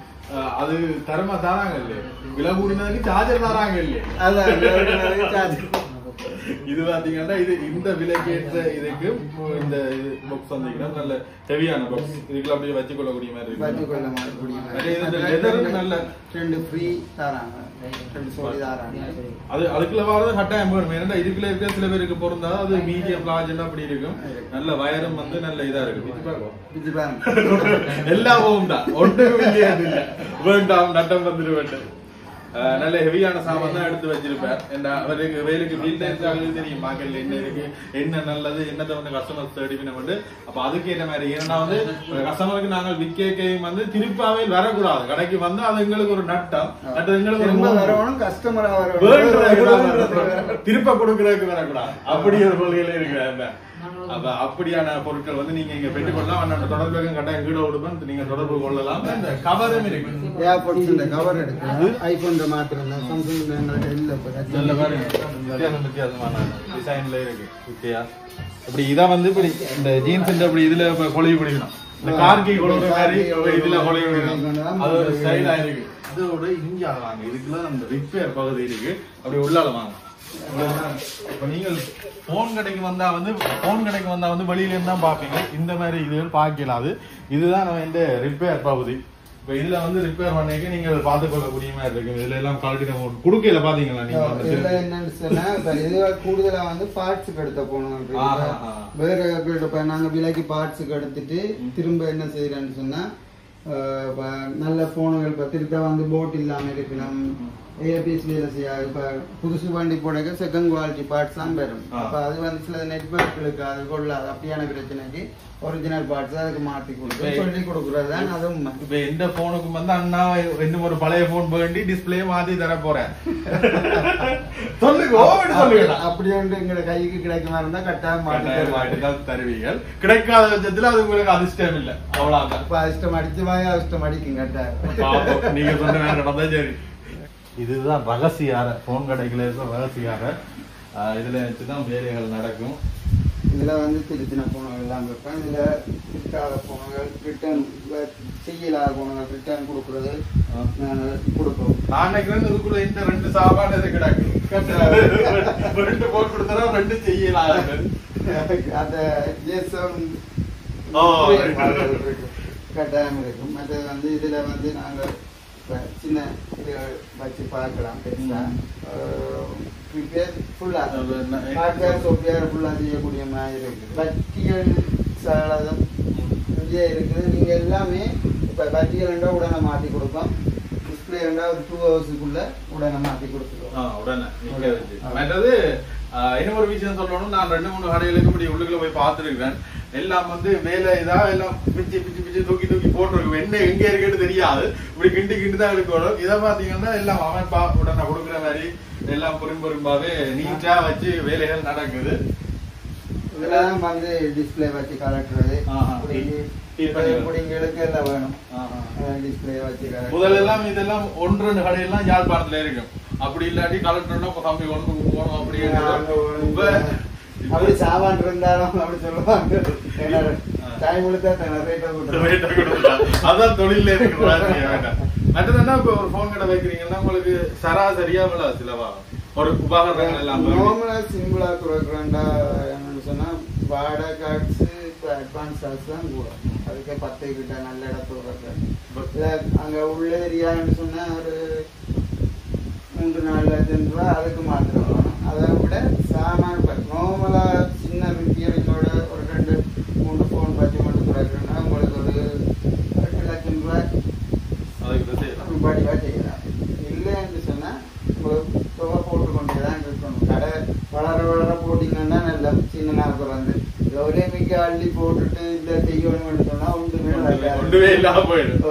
அது தரமா தராங்க இல்லையே, விலை கூடினதுக்கு சார்ஜர் தராங்க இல்லையே. அதான் சார்ஜர் இது பாத்தீங்கன்னா இது இந்த விலைக்கேற்ற இதுக்கு இந்த இது பாக்ஸ் வந்தீங்கன்னா நல்ல ஹெவியான பாக்ஸ் இதுக்குள்ள அப்படியே வச்சு கொள்ளக்கூடிய மாதிரி இருக்கு. வச்சுக்கொள்ள மாட்டக்கூடிய நல்ல 2 ஃப்ரீ தராங்க, 2 சோடி தராங்க. அதுக்குள்ள வரது கட்டாயம் வேணும். ஏன்னா இதுக்குள்ள இருக்க சில பேருக்கு பொருந்தா அது மீடியம் லார்ஜ் அப்படி இருக்கும். நல்ல வயரும் வந்து நல்ல இதா இருக்கு. எல்லாம் தான் ஒன்றும் இல்ல வேண்டாம் நட்டம் வந்துட்டு வேண்டாம். நல்ல ஹெவியான சாமான் தான் எடுத்து வச்சிருப்பார். அவருக்கு வேலைக்கு ஃபீல்ட் டைம்ஸ் தெரியும் மார்க்கெட்ல என்ன இருக்கு, என்ன நல்லது, என்னத்தை வந்து கஸ்டமர் தேடி வந்து அப்ப அதுக்கு என்ன மாதிரி. ஏன்னா வந்து கஸ்டமருக்கு நாங்கள் விற்கையும் வந்து திருப்பாவே வரக்கூடாது. கடைக்கு வந்து அது எங்களுக்கு ஒரு நட்டம், எங்களுக்கு வரணும், கஸ்டமர் திருப்ப கொடுக்கறதுக்கு வரக்கூடாது. அப்படி ஒரு கொள்கையில இருக்கு. அப்ப அப்படியான பொருட்கள் வந்து நீங்க இங்க பெற்றுக்கொள்ளலாம். அண்ணன் தொடர்புக்கும் கட்டாயம் கீழே கொடுப்பேன், நீங்க தொடர்பு கொள்ளலாம். இந்த கவரும் இருக்கு, ஏர்போர்ட்ஸ் இந்த கவர் எடுக்கிறது, ஐபோன் மாத்திரம் தான், சாம்சங் நல்ல வித்தியாசமான டிசைன்ல இருக்கு. ஓகேயா அப்படி இதான் வந்து இப்படி இந்த ஜீன்ஸ் அப்படி இதுல கொலைவு பிடிக்கணும். இந்த கார்கி கொழுவு மாதிரி இதுல கொலைவு பிடிக்கணும். அது ஒரு ஸ்டைலா இருக்கு. அதோட இங்க வாங்க, இதுக்குள்ள அந்த ரிப்பேர் பகுதி இருக்கு, அப்படி உள்ளால வாங்க. இப்ப நீங்கள் போன் கடைக்கு வந்தா வந்து வெளியில இருந்து தான் பாப்பீங்க. இந்த மாதிரி இதுகள் பார்க்கலாது. இதுதான் நம்ம இந்த ரிப்பேர் பகுதி. இப்ப இதுல வந்து ரிப்பேர் பண்ணிக்க நீங்க பார்த்து கொள்ளக்கூடிய மாதிரி இருக்கு. இதுல எல்லாம் குவாலிட்டி நம்ம குடுக்கையில பாத்தீங்களா நீங்க என்னன்னு சொன்னா இது கூடுதலா வந்து பார்ட்ஸுக்கு எடுத்த போனோம். வேற நாங்க விலைக்கு பார்ட்ஸுக்கு எடுத்துட்டு திரும்ப என்ன செய்யறேன்னு சொன்னா நல்ல போனுகள் இப்ப திருப்ப வந்து போட் இல்லாம இருக்கணும், ஏபிஎஸ் வேலை செய்யாது. இப்ப புதுசு வண்டி போட செகண்ட் குவாலிட்டி பார்ட்ஸ் தான் வரும். அப்ப அது வந்து சில நெட்வொர்க்களுக்கு அது கொள்ளாது. அப்படியான பிரச்சனைக்கு ஒரிஜினல் பார்ட்ஸ் அதுக்கு மாத்தி கொடுத்து சொல்லி கொடுக்கறது தான். அதுவும் இப்ப எந்த போனுக்கு வந்து அண்ணா இன்னும் ஒரு பழைய போன் வேண்டி டிஸ்பிளே மாத்தி தர போறேன் சொல்லுங்க. அப்படி ஒன்று எங்க கைக்கு கிடைக்குமா இருந்தா கட்டாயம் மாட்டி தருவீர்கள். கிடைக்காத பட்சத்துல அது உங்களுக்கு அதிர்ஷ்டம் இல்ல, அவ்வளவுதான். இப்ப அதிர்ஷ்டம் அடிச்சு வாயா அதிர்ஷ்டம் அடிக்கும் கட்டாயம். நீங்க சொன்ன நடந்தா சரி. இதுதான் ரகசியார போன் கடைக்குள்ள இருக்க ரகசியார. இதுல வச்சுதான் வேலைகள் நடக்கும். இதுல வந்து சின்ன போனங்கள் எல்லாம் வைப்பேன். இதுல இருக்காத போனங்கள் ரிட்டர்ன் செய்யலாத போனங்கள் ரிட்டர்ன் கொடுக்கறது கொடுப்போம். நான் நினைக்கிறேன் இதுக்குள்ள இந்த 2 சாப்பாடு இது கிடக்கு. 2 போட்டு கொடுத்தா 2 செய்யலாத அந்த கட்டாயம் இருக்கும். மற்றது வந்து இதுல வந்து நாங்க சின்ன வச்சு பார்க்கலாம். ஃபுல்லா செய்யக்கூடிய மாதிரி இருக்குது. வட்டிகள் சாலதம் இருக்குது. நீங்க எல்லாமே இப்ப வட்டிகள் ரெண்டா உடனே மாத்தி கொடுப்போம். டிஸ்பிளே ரெண்டா ஒரு 2 ஹவர்ஸுக்குள்ள உடனே மாத்தி கொடுத்துருவோம். உடனே மற்றது இன்னொரு விஷயம் சொல்லணும். நான் 2-3 கடைகளுக்கு இப்படி உள்ளுக்குள்ள போய் பார்த்துருக்கேன். எல்லாம் வந்து வேலை இதா எல்லாம் பிச்சு பிச்சு பிச்சு தூக்கி தூக்கி போட்டுருக்கு. என்ன எங்க இருக்குன்னு தெரியாது. இப்படி கிண்டு தான் எடுக்கணும். இதை பாத்தீங்கன்னா எல்லாம் அமைப்பா உடனே கொடுக்குற மாதிரி எல்லாம் பொறும்பாவே நீட்டா வச்சு வேலைகள் நடக்குது. இதெல்லாம் வந்து டிஸ்பிளே வச்சு கலட்டுறது எல்லாம் வேணும். டிஸ்பிளே வச்சு முதலெல்லாம் இதெல்லாம் 1-2 கடையெல்லாம் யாழ்ப்பாணத்துல இருக்கும். அப்படி இல்லாட்டி கலெக்டர்னா தம்பி ஒன்று போகணும் அப்படின்னு அப்படி சாமான் இருந்தாலும் அப்படி சொல்லுவாங்க. அதான் தொழில இருக்கு. அடுத்ததுன்னா இப்ப ஒரு போன் கடை வைக்கிறீங்கன்னா உங்களுக்கு சராசரியா சிலவா ஒரு உபகரணங்கள் எல்லாம் சிம்பிளா குறைக்கிறா என்னன்னு சொன்னா வாடகை கார்ட்ஸ் இப்ப அட்வான்ஸ் சார்ஜ் தான் கூட. அதுக்கே 10 கிட்ட நல்ல இடத்துல அங்க உள்ள ஏரியான்னு சொன்னா ஒரு 3-4 லட்சம் ரூபாய் அதுக்கு மாத்திரம். அதை விட சாமான் நார்மலா சின்ன ரிப்பேரிங்கோட ஒரு 2-3 போன் பற்றி மட்டும் குறைக்கிறோம்னா உங்களுக்கு ஒரு 2 லட்சம் ரூபாய் படிவா செய்யலாம். இல்லைன்னு சொன்னா உங்களுக்கு தொகை போட்டுக்கொண்டேதான் இருக்கணும். கடை வளர போட்டீங்கன்னா நல்லா சின்ன நாட்கள் வந்து ஒரே மிக்க அள்ளி போட்டுட்டு இந்த செய்யணும்னு சொன்னா ஒன்றுமே இல்லாம போயிடும்.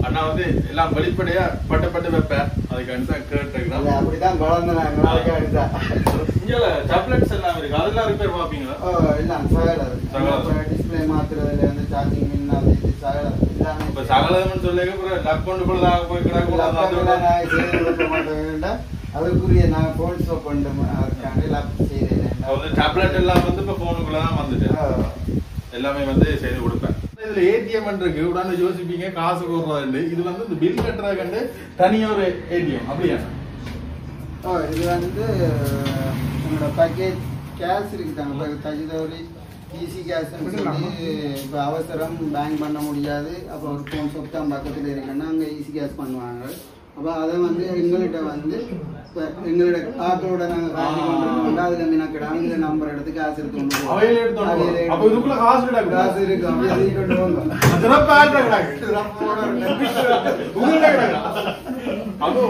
அண்ணா வந்து எல்லாம் வெளிப்படையா பட்டு வைப்பேன். அதுக்கு கேட்டுருக்கேன். அப்படிதான் வளர்ந்தாங்க. டேப்லெட்ஸ் எல்லாம் இருக்கு. அதெல்லாம் ரிப்பேர் பாப்பீங்களா? எல்லாம் சகலம் டிஸ்பிளே மாத்துறதுல இருந்து சார்ஜிங் மின்னாது சகலம் எல்லாமே. இப்ப சகலம்னு சொல்லி லக் கொண்டு போய் போய் கிடக்கூடாது. அதுக்குரிய நான் போன் ஸ்டாப் பண்ணிட்டு செய்யறேன். டேப்லெட் எல்லாம் வந்து இப்ப போனுக்குள்ளதான் வந்துட்டு எல்லாமே வந்து செய்து கொடுப்பேன். இதுல ஏடிஎம் இருக்கு. உடனே யோசிப்பீங்க காசு போடுறது. இது வந்து இந்த பில் கட்டுறது கண்டு தனியா ஒரு ஏடிஎம் அப்படியா? இது வந்து உங்களோட பேக்கேஜ் கேஷ் இருக்குதாங்க இப்போ தஜிதவரி ஈஸி கேஷ்ன்னு சொல்லி இப்போ அவசரம் பேங்க் பண்ண முடியாது அப்போ ஒரு ஃபோன் ஷாப் தான் பக்கத்தில் இருக்குன்னா அங்கே ஈஸி கேஷ் பண்ணுவாங்க அப்போ அதை வந்து எங்கள்கிட்ட வந்து இப்போ எங்களோட ஆட்டோட நாங்கள் காசு கொண்டு வந்து அதில் மீனாக்கிடாம இந்த நம்பர் எடுத்து காசு எடுத்து கொண்டு போவோம் காசு இருக்கு அப்படியே கொண்டு போங்க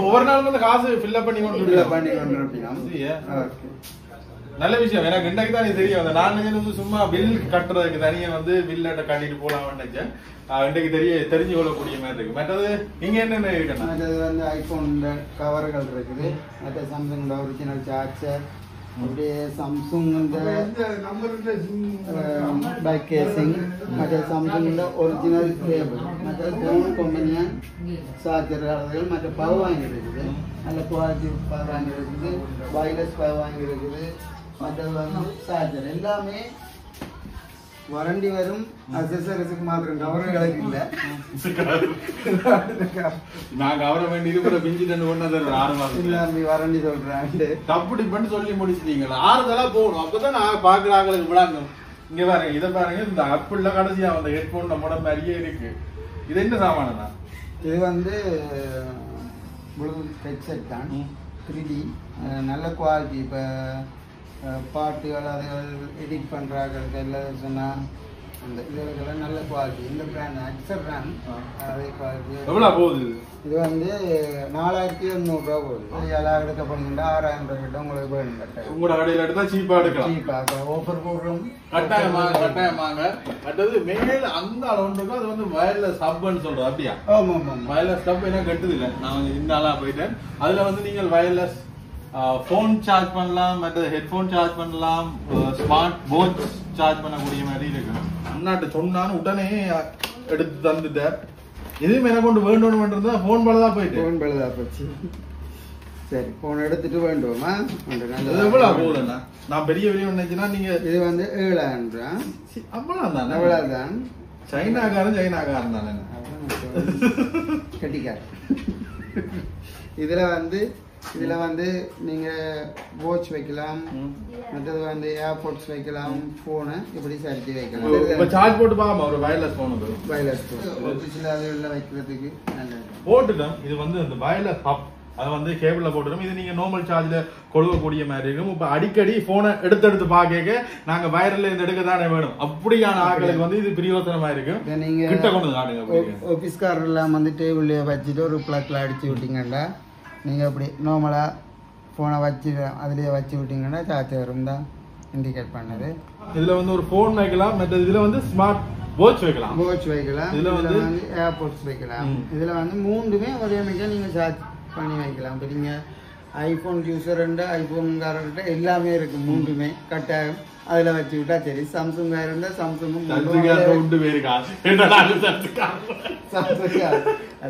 ஒவ்வொரு நாளும் வந்து காசு ஃபில்அப் பண்ணி கொண்டு இருப்பீங்க. நல்ல விஷயம். எனக்கு இன்றைக்கு தான் தெரியும். நான் வந்து சும்மா பில் கட்டுறதுக்கு தனியா வந்து பில்ல கட்டிட்டு போலாம் நினைச்சேன். இன்றைக்கு தெரிஞ்சு கொள்ளக்கூடிய மாதிரி இருக்கு. மற்றது இங்க என்னென்ன இருக்குன்னா மற்றது வந்து ஐபோன் கவர்கள் இருக்குது, மற்ற சாம்சங் ஒரிஜினல் சார்ஜர், அப்படியே சாம்சங் பேக் கேசிங், மற்ற சாம்சங் ஒரிஜினல் கேபிள், மற்ற ஃபோன் கம்பெனியாக சார்ஜர்கள், மற்ற பவர் வாங்கி இருக்குது, நல்ல குவாலிட்டி பவர் வாங்கி இருக்குது, வயர்லெஸ் பவர் வாங்கி இருக்குது, மற்றது வந்து சார்ஜர் எல்லாமே வாரண்டி வரும். அக்சஸரிஸுக்கு மாத்திரம் கவர்களுக்கு இல்லை. நான் கவர வேண்டியது கூட பிஞ்சு தண்டு கொண்டு வந்து 6 மாசம் எல்லாமே வாரண்டி சொல்றேன். அப்படி பண்ணி சொல்லி முடிச்சிட்டீங்களா? 6 தடவை போகணும். அப்பதான் நான் பாக்குறாங்களுக்கு விடாங்க. இங்க பாருங்க, இதை பாருங்க. இந்த அப்புள்ள கடைசியா அந்த ஹெட்போன் நம்மட மாதிரியே இருக்கு. இது என்ன சாமானா? இது வந்து ப்ளூடூத் ஹெட்செட் தான், 3D, நல்ல குவாலிட்டி. இப்போ பாட்டுகள் அதை எடிட் பண்ணுறாங்களுக்கு எல்லாம் சொன்னால் அந்த இதுகளுக்கெல்லாம் நல்ல குவாலிட்டி. இந்த பிராண்ட் அக்சர் பிராண்ட் அதே குவாலிட்டி. எவ்வளோ போகுது? இது வந்து 4800 போகுது. எல்லாம் எடுக்கப்படுகின்ற 6000 கிட்ட உங்களுக்கு வேணும். கட்டாயம் உங்களோட கடையில் எடுத்தால் சீப்பாக எடுக்கலாம். சீப்பாக ஆஃபர் போடுறோம். கட்டாயமாங்க. அடுத்தது மேல அந்த அளவுக்கு அது வந்து வயர்லெஸ் ஹப்னு சொல்றோம். அப்படியா? ஆமாம் ஆமாம். வயர்லெஸ் ஹப் என்ன கட்டுது இல்லை. நான் இந்த ஆளாக போயிட்டேன். அதில் வந்து நீங்கள் வயர்லெஸ் ஃபோன் சார்ஜ் பண்ணலாம், மற்ற ஹெட்ஃபோன் சார்ஜ் பண்ணலாம், ஸ்மார்ட் வாட்ச் சார்ஜ் பண்ணக்கூடிய மாதிரி இருக்கு. அண்ணாட்ட சொன்னான்னு உடனே எடுத்து தந்துட்டார். எதுவும் என்ன கொண்டு வேண்டும்ன்றதா ஃபோன் பழுதா போயிட்டு. ஃபோன் பழுதா போச்சு. சரி, ஃபோன் எடுத்துட்டு வேண்டுமா? எவ்வளோ போகுதுண்ணா? நான் பெரிய நினைச்சுன்னா நீங்க இது வந்து 7000 அவ்வளோதான் தானே? அவ்வளோதான். சைனாக்காரன் தானே கட்டிக்கார். இதுல வந்து நீங்க வாட்ச் வைக்கலாம், மற்றது வந்து ஏர்போர்ட்ஸ் வைக்கலாம், போனை இப்படி சரிச்சு வைக்கலாம். இப்ப சார்ஜ் போட்டு பாப்பா ஒரு வயர்லெஸ் போன் வந்து வயர்லெஸ் ஆபீஸ்ல அதெல்லாம் வைக்கிறதுக்கு நல்லது. போட்டுட்டோம். இது வந்து அந்த வயர்லெஸ் ஹப், அதை வந்து கேபிள்ல போட்டுடும். இது நீங்க நார்மல் சார்ஜ்ல கொடுக்கக்கூடிய மாதிரி இருக்கும். இப்ப அடிக்கடி போனை எடுத்து பாக்க நாங்க வயர்ல இருந்து எடுக்க தானே வேணும். அப்படியான ஆட்களுக்கு வந்து இது பிரயோசனமா இருக்கும். நீங்க கிட்ட கொண்டு காட்டுங்க. ஆபீஸ்காரர் எல்லாம் வந்து டேபிள்ல வச்சுட்டு ஒரு பிளக்ல அடிச்சு விட்டீங்கன்னா, நீங்கள் அப்படி நார்மலாக ஃபோனை வச்சு அதுலேயே வச்சு விட்டீங்கன்னா சார்ஜ் வரும் தான் இண்டிகேட் பண்ணது. இதில் வந்து ஒரு ஃபோன் வைக்கலாம், மற்ற இதில் வந்து ஸ்மார்ட் வாட்ச் வைக்கலாம். இதில் வந்து ஏர்போர்ட்ஸ் வைக்கலாம். இதில் வந்து மூணுமே ஒரே மாதிரி நீங்கள் சார்ஜ் பண்ணி வைக்கலாம். இப்போ நீங்கள் ஐஃபோன் யூஸர்ண்ட ஐஃபோன்காரர்கிட்ட எல்லாமே இருக்குது. மூணுமே கட்டாயம் அதில் வச்சு விட்டா சரி. சாம்சங் இருந்தால் சாம்சங்கும்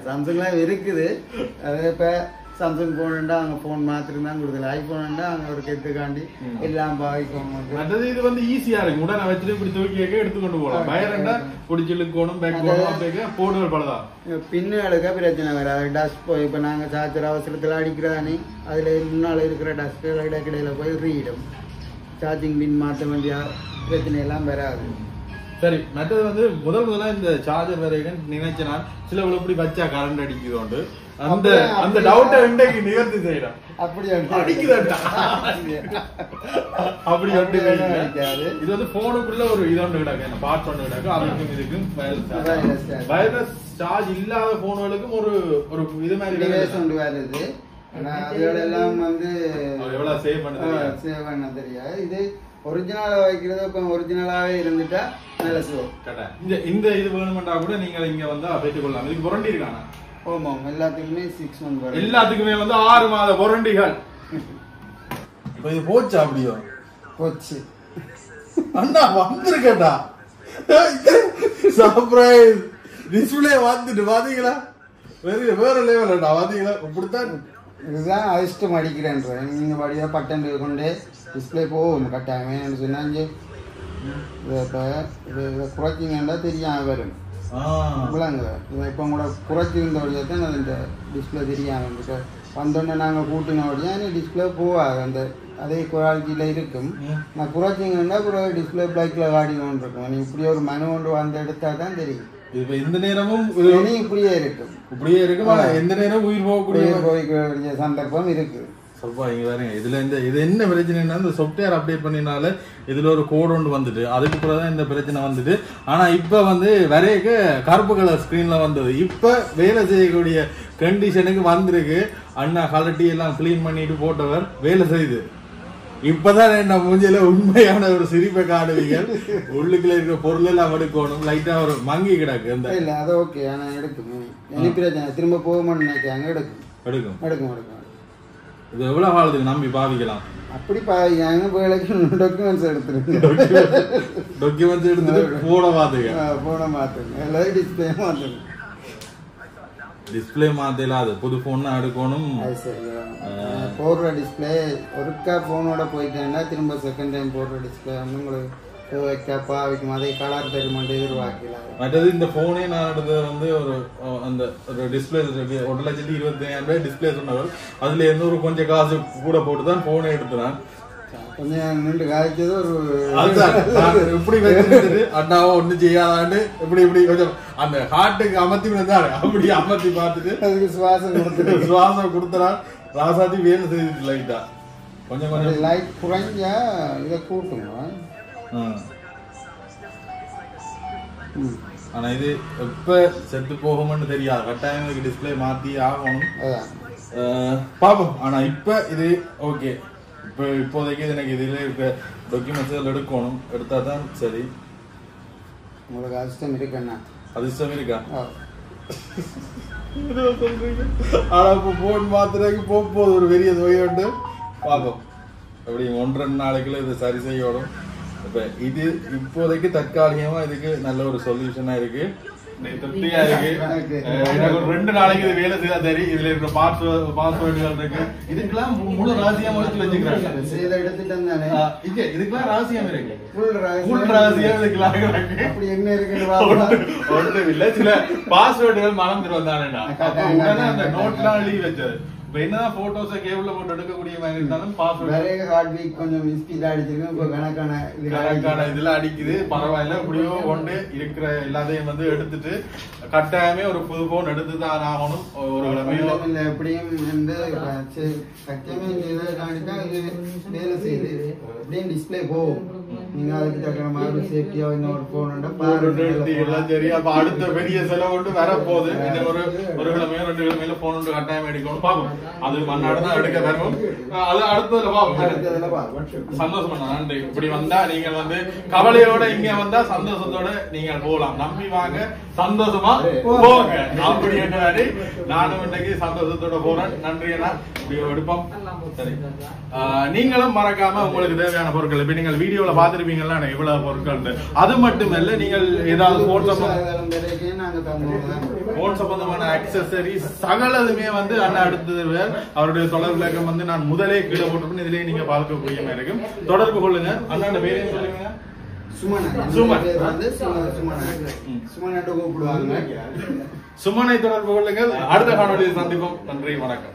சாம்சங்லாம் இருக்குது. அது இப்போ சாம்சங் போன்டா அங்கே ஃபோன் மாத்திரம் தான் கொடுக்கல. ஐபோன்டா அங்கே ஒரு கெட்டுக்காண்டி எல்லாம் பாதிக்கணும். அதாவது இது வந்து ஈஸியா இருக்கு. உடனே வச்சுட்டு இப்படி தூக்கி எடுத்துக்கொண்டு போகலாம். பயரண்டா பிடிச்சிலுக்கணும் பேக் போகணும் போடுவது பலதான். பின்னுகளுக்கு பிரச்சனை வராது. டஸ்ட் போய் இப்போ நாங்கள் சார்ஜர் அவசரத்தில் அடிக்கிறானே அதில் முன்னால் இருக்கிற டஸ்ட் இடைக்கிடையில் போய் ரீடும். சார்ஜிங் பின் மாற்ற வேண்டிய பிரச்சனை எல்லாம் வராது. சரி, மற்றது வந்து முதல்ல இந்த சார்ஜர் வரைக்கும் நினைச்சேன் நான் சில இப்படி வச்சா கரண்ட் அடிக்குதோண்டு அந்த டவுட்டை இன்றைக்கு நிவர்த்தி செய்யலாம். அப்படி அடிக்குதா? அப்படி அடிக்காது. இது வந்து போனுக்குள்ள ஒரு இது ஒன்று கிடக்கு, பார்ட் ஒன்று கிடக்கு. அதுக்கும் இதுக்கும் வயர்லெஸ் சார்ஜ் இல்லாத போன்களுக்கும் ஒரு ஒரு இது மாதிரி வருது. அதோட எல்லாம் வந்து எவ்வளவு சேவ் பண்ண தெரியாது. இது ஒரிஜினலா வைக்கிறது இப்போ ஒரிஜினலாவே இருந்துட்டா நல்ல சோ. இந்த இது வேணுமெண்டா கூட நீங்க இங்க வந்து பெற்றுக்கொள்ளலாம். இதுக்கு வாரண்டி இருக்கானா? ஆமாம், எல்லாத்துக்குமே 6 month வரும். எல்லாத்துக்குமே வந்து 6 மாத வாரண்டிகள். இப்போ இது போச்சு. அப்படியோ போச்சு அண்ணா வந்திருக்கடா. சர்ப்ரைஸ் டிஸ்ப்ளே வந்துட்டு பாத்தீங்களா? வேற லெவல்டா பாத்தீங்களா? இப்படித்தான் இதுதான் அதிர்ஷ்டம் அடிக்கிறேன். நீங்க படியா பட்டன் கொண்டு டிஸ்பிளே போகும் கட்டாயம் சொன்னாங்க. இப்போ இதை குறைச்சிங்கன்னா தெரியாம வரும். விளங்குது. இதை இப்போ கூட குறைச்சிருந்த வழியாக தான் அது இந்த டிஸ்பிளே தெரியாமல் இருந்துட்டு வந்தோடனே நாங்கள் கூட்டின வழியாக டிஸ்பிளே போகாது. அந்த அதே குவாலிட்டியில் இருக்கும். நான் குறைச்சிங்கன்னா அப்புறம் டிஸ்பிளே பிளாக்ல காடி கொண்டு இருக்கும். நீ இப்படி ஒரு மனு கொண்டு வந்து எடுத்தால் தான் தெரியும். இப்போ இந்த நேரமும் இப்படியே இருக்கும். இப்படியே இருக்கும். எந்த நேரம் உயிர் போகக்கூடிய சந்தர்ப்பம் இருக்குது. சொல்பா இங்கே வேறுங்க இதில் இது என்ன பிரச்சனைனா இந்த சாஃப்ட்வேர் அப்டேட் பண்ணினால இதில் ஒரு கோடு ஒன்று வந்துட்டு அதுக்கு பிறகு தான் இந்த பிரச்சனை வந்துட்டு. ஆனால் இப்போ வந்து வரையக்கு கருப்பு கலர் ஸ்க்ரீனில் வந்தது. இப்போ வேலை செய்யக்கூடிய கண்டிஷனுக்கு வந்திருக்கு. அண்ணா கலட்டி எல்லாம் கிளீன் பண்ணிட்டு போட்டவர் வேலை செய்யுது. இப்பதான் என்ன மூஞ்சில உண்மையான ஒரு சிரிப்பை காணுவீங்க. உள்ளுக்குள்ள இருக்கிற பொருள் எல்லாம் எடுக்கணும். லைட்டா ஒரு மங்கி கிடக்கு. இல்ல அது ஓகே. ஆனா எடுக்கும். என்ன பிரச்சனை திரும்ப போகணும்னு நினைக்காங்க. எடுக்கும். இது எவ்வளவு காலத்துக்கு நம்பி பாவிக்கலாம்? அப்படி பாவிக்காங்க. வேலைக்கு டாக்குமெண்ட்ஸ் எடுத்துருக்கு. டாக்குமெண்ட்ஸ் எடுத்துட்டு போன மாத்துங்க. எல்லாரும் டிஸ்பிளே மாத்துங்க. டிஸ்பிளே மாத்தல. அது புது போன் தான் எடுக்கணும். போடுற டிஸ்பிளே ஒருக்கா போனோட போயிட்டேன்னா திரும்ப செகண்ட் டைம் போடுற டிஸ்பிளே வந்து உங்களுக்கு வைக்கப்பா வைக்கும். அதே கலர் தருமாட்டு எதிர்பார்க்கலாம். மற்றது இந்த போனே நான் எடுத்தது வந்து அந்த ஒரு டிஸ்பிளே 1,25,000 டிஸ்பிளே சொன்னவர். அதுல இருந்து ஒரு கொஞ்சம் காசு கூட போட்டு தான் போனே எடுத்துறான். கொஞ்சம் நின்று காய்ச்சது ஒரு இப்படி வச்சுட்டு அண்ணாவோ ஒண்ணு செய்யாதான்னு இப்படி கொஞ்சம் அந்த ஹார்ட்டுக்கு அமர்த்தி விழுந்தாரு. அப்படி அமர்த்தி பார்த்துட்டு அதுக்கு சுவாசம் கொடுத்துறா. ராசாத்தி வேலை செய்து லைட்டா கொஞ்சம் லைட் குறைஞ்சா இதை கூட்டுங்க. ஆனா இது எப்ப செத்து போகும்னு தெரியாது. கட்டாயம் டிஸ்பிளே மாத்தி ஆகணும். பாப்போம். ஆனா இப்ப இது ஓகே. இப்போதைக்கு எனக்கு இதுல இருக்க டாக்குமெண்ட்ஸ் எடுக்கணும். எடுத்தா தான் சரி. உங்களுக்கு அதிர்ஷ்டம் இருக்குண்ணா? அதிர்ஷ்டம் இருக்கா? ஆனா இப்போ போன் மாத்திரைக்கு போகும்போது ஒரு பெரிய தொகையுண்டு. பார்ப்போம். அப்படி 1-2 நாளைக்குள்ள இது சரி செய்யணும். இப்ப இது இப்போதைக்கு தற்காலிகமா இதுக்கு நல்ல ஒரு சொல்யூஷனா இருக்கு. திருப்தியா இருக்கு. எனக்கு ஒரு 2 நாளைக்கு இது வேலை செய்ய தெரியும். இதுல இருக்கிற பாஸ்வேர்டுகள் இருக்கு. இதுக்கெல்லாம் முழு ராசியம் எடுத்து வச்சுக்கிறாங்க. இதுக்கெல்லாம் ராசியம் இருக்கு. ஃபுல் ராசியம் இதுக்கெல்லாம் இருக்கு. அப்படி என்ன இருக்குன்னு ஒன்றும் இல்ல. சில பாஸ்வேர்டுகள் மறந்துட்டு வந்தானேன்னா அந்த நோட்லாம் எழுதி வச்சது. என்னதான் போட்டோஸை கேபிள்ல போட்டு எடுக்கக்கூடிய மாதிரி இருந்தாலும் பாஸ்வேர்ட் கொஞ்சம் ஸ்பீடா அடிச்சிருக்கு. இப்போ கணக்கான இதுல அடிக்குது. பரவாயில்ல. எப்படியோ கொண்டு இருக்கிற எல்லாத்தையும் வந்து எடுத்துட்டு கட்டாயமே ஒரு புது போன் எடுத்து தான் ஆகணும். ஒரு கிழமையில எப்படியும் வந்து சத்தியமே காணிட்டா இது வேலை செய்யுது. எப்படியும் டிஸ்பிளே போகும். நீங்க அதுக்கு தக்கிற மாதிரி சேஃப்டியா இன்னொரு போன் சரி. அப்ப அடுத்த பெரிய செலவு கொண்டு வரப்போகுது. ஒரு கிழமையோ 2 கிழமையில போன் ஒன்று கட்டாயம் எடுக்கணும். பாப்போம். அது மண்ணாடு தான் எடுக்க வரும். அது அடுத்ததுல பாப்போம். சந்தோஷம். நன்றி. இப்படி வந்தா நீங்க வந்து கவலையோட இங்க வந்தா சந்தோஷத்தோட நீங்க போகலாம். நம்பி வாங்க, சந்தோஷமா போங்க. அப்படி என்ன நானும் இன்னைக்கு சந்தோஷத்தோட போறேன். நன்றி அண்ணா. இப்படி எடுப்போம். சரி. நீங்களும் மறக்காம உங்களுக்கு தேவையான பொருட்கள் இப்ப நீங்கள் வீடியோல பாத்துருப்பீங்களா இவ்வளவு பொருட்கள். அது மட்டுமல்ல நீங்கள் ஏதாவது போன் சம்பந்தமான ஆக்சசரிஸ் சகலதுமே வந்து அண்ணா அடுத்தது அவருடைய தொடர்பு விளக்கம் வந்து நான் முதலே கீழே போட்டு இதுலயே நீங்க பார்க்கக்கூடிய மாதிரி இருக்கும். தொடர்பு கொள்ளுங்க. அண்ணாண்ட பேரையும் சொல்லுங்க. சுமனை தொடர்பு கொள்ளுங்கள். அடுத்த காணொலியில் சந்திப்போம். நன்றி, வணக்கம்.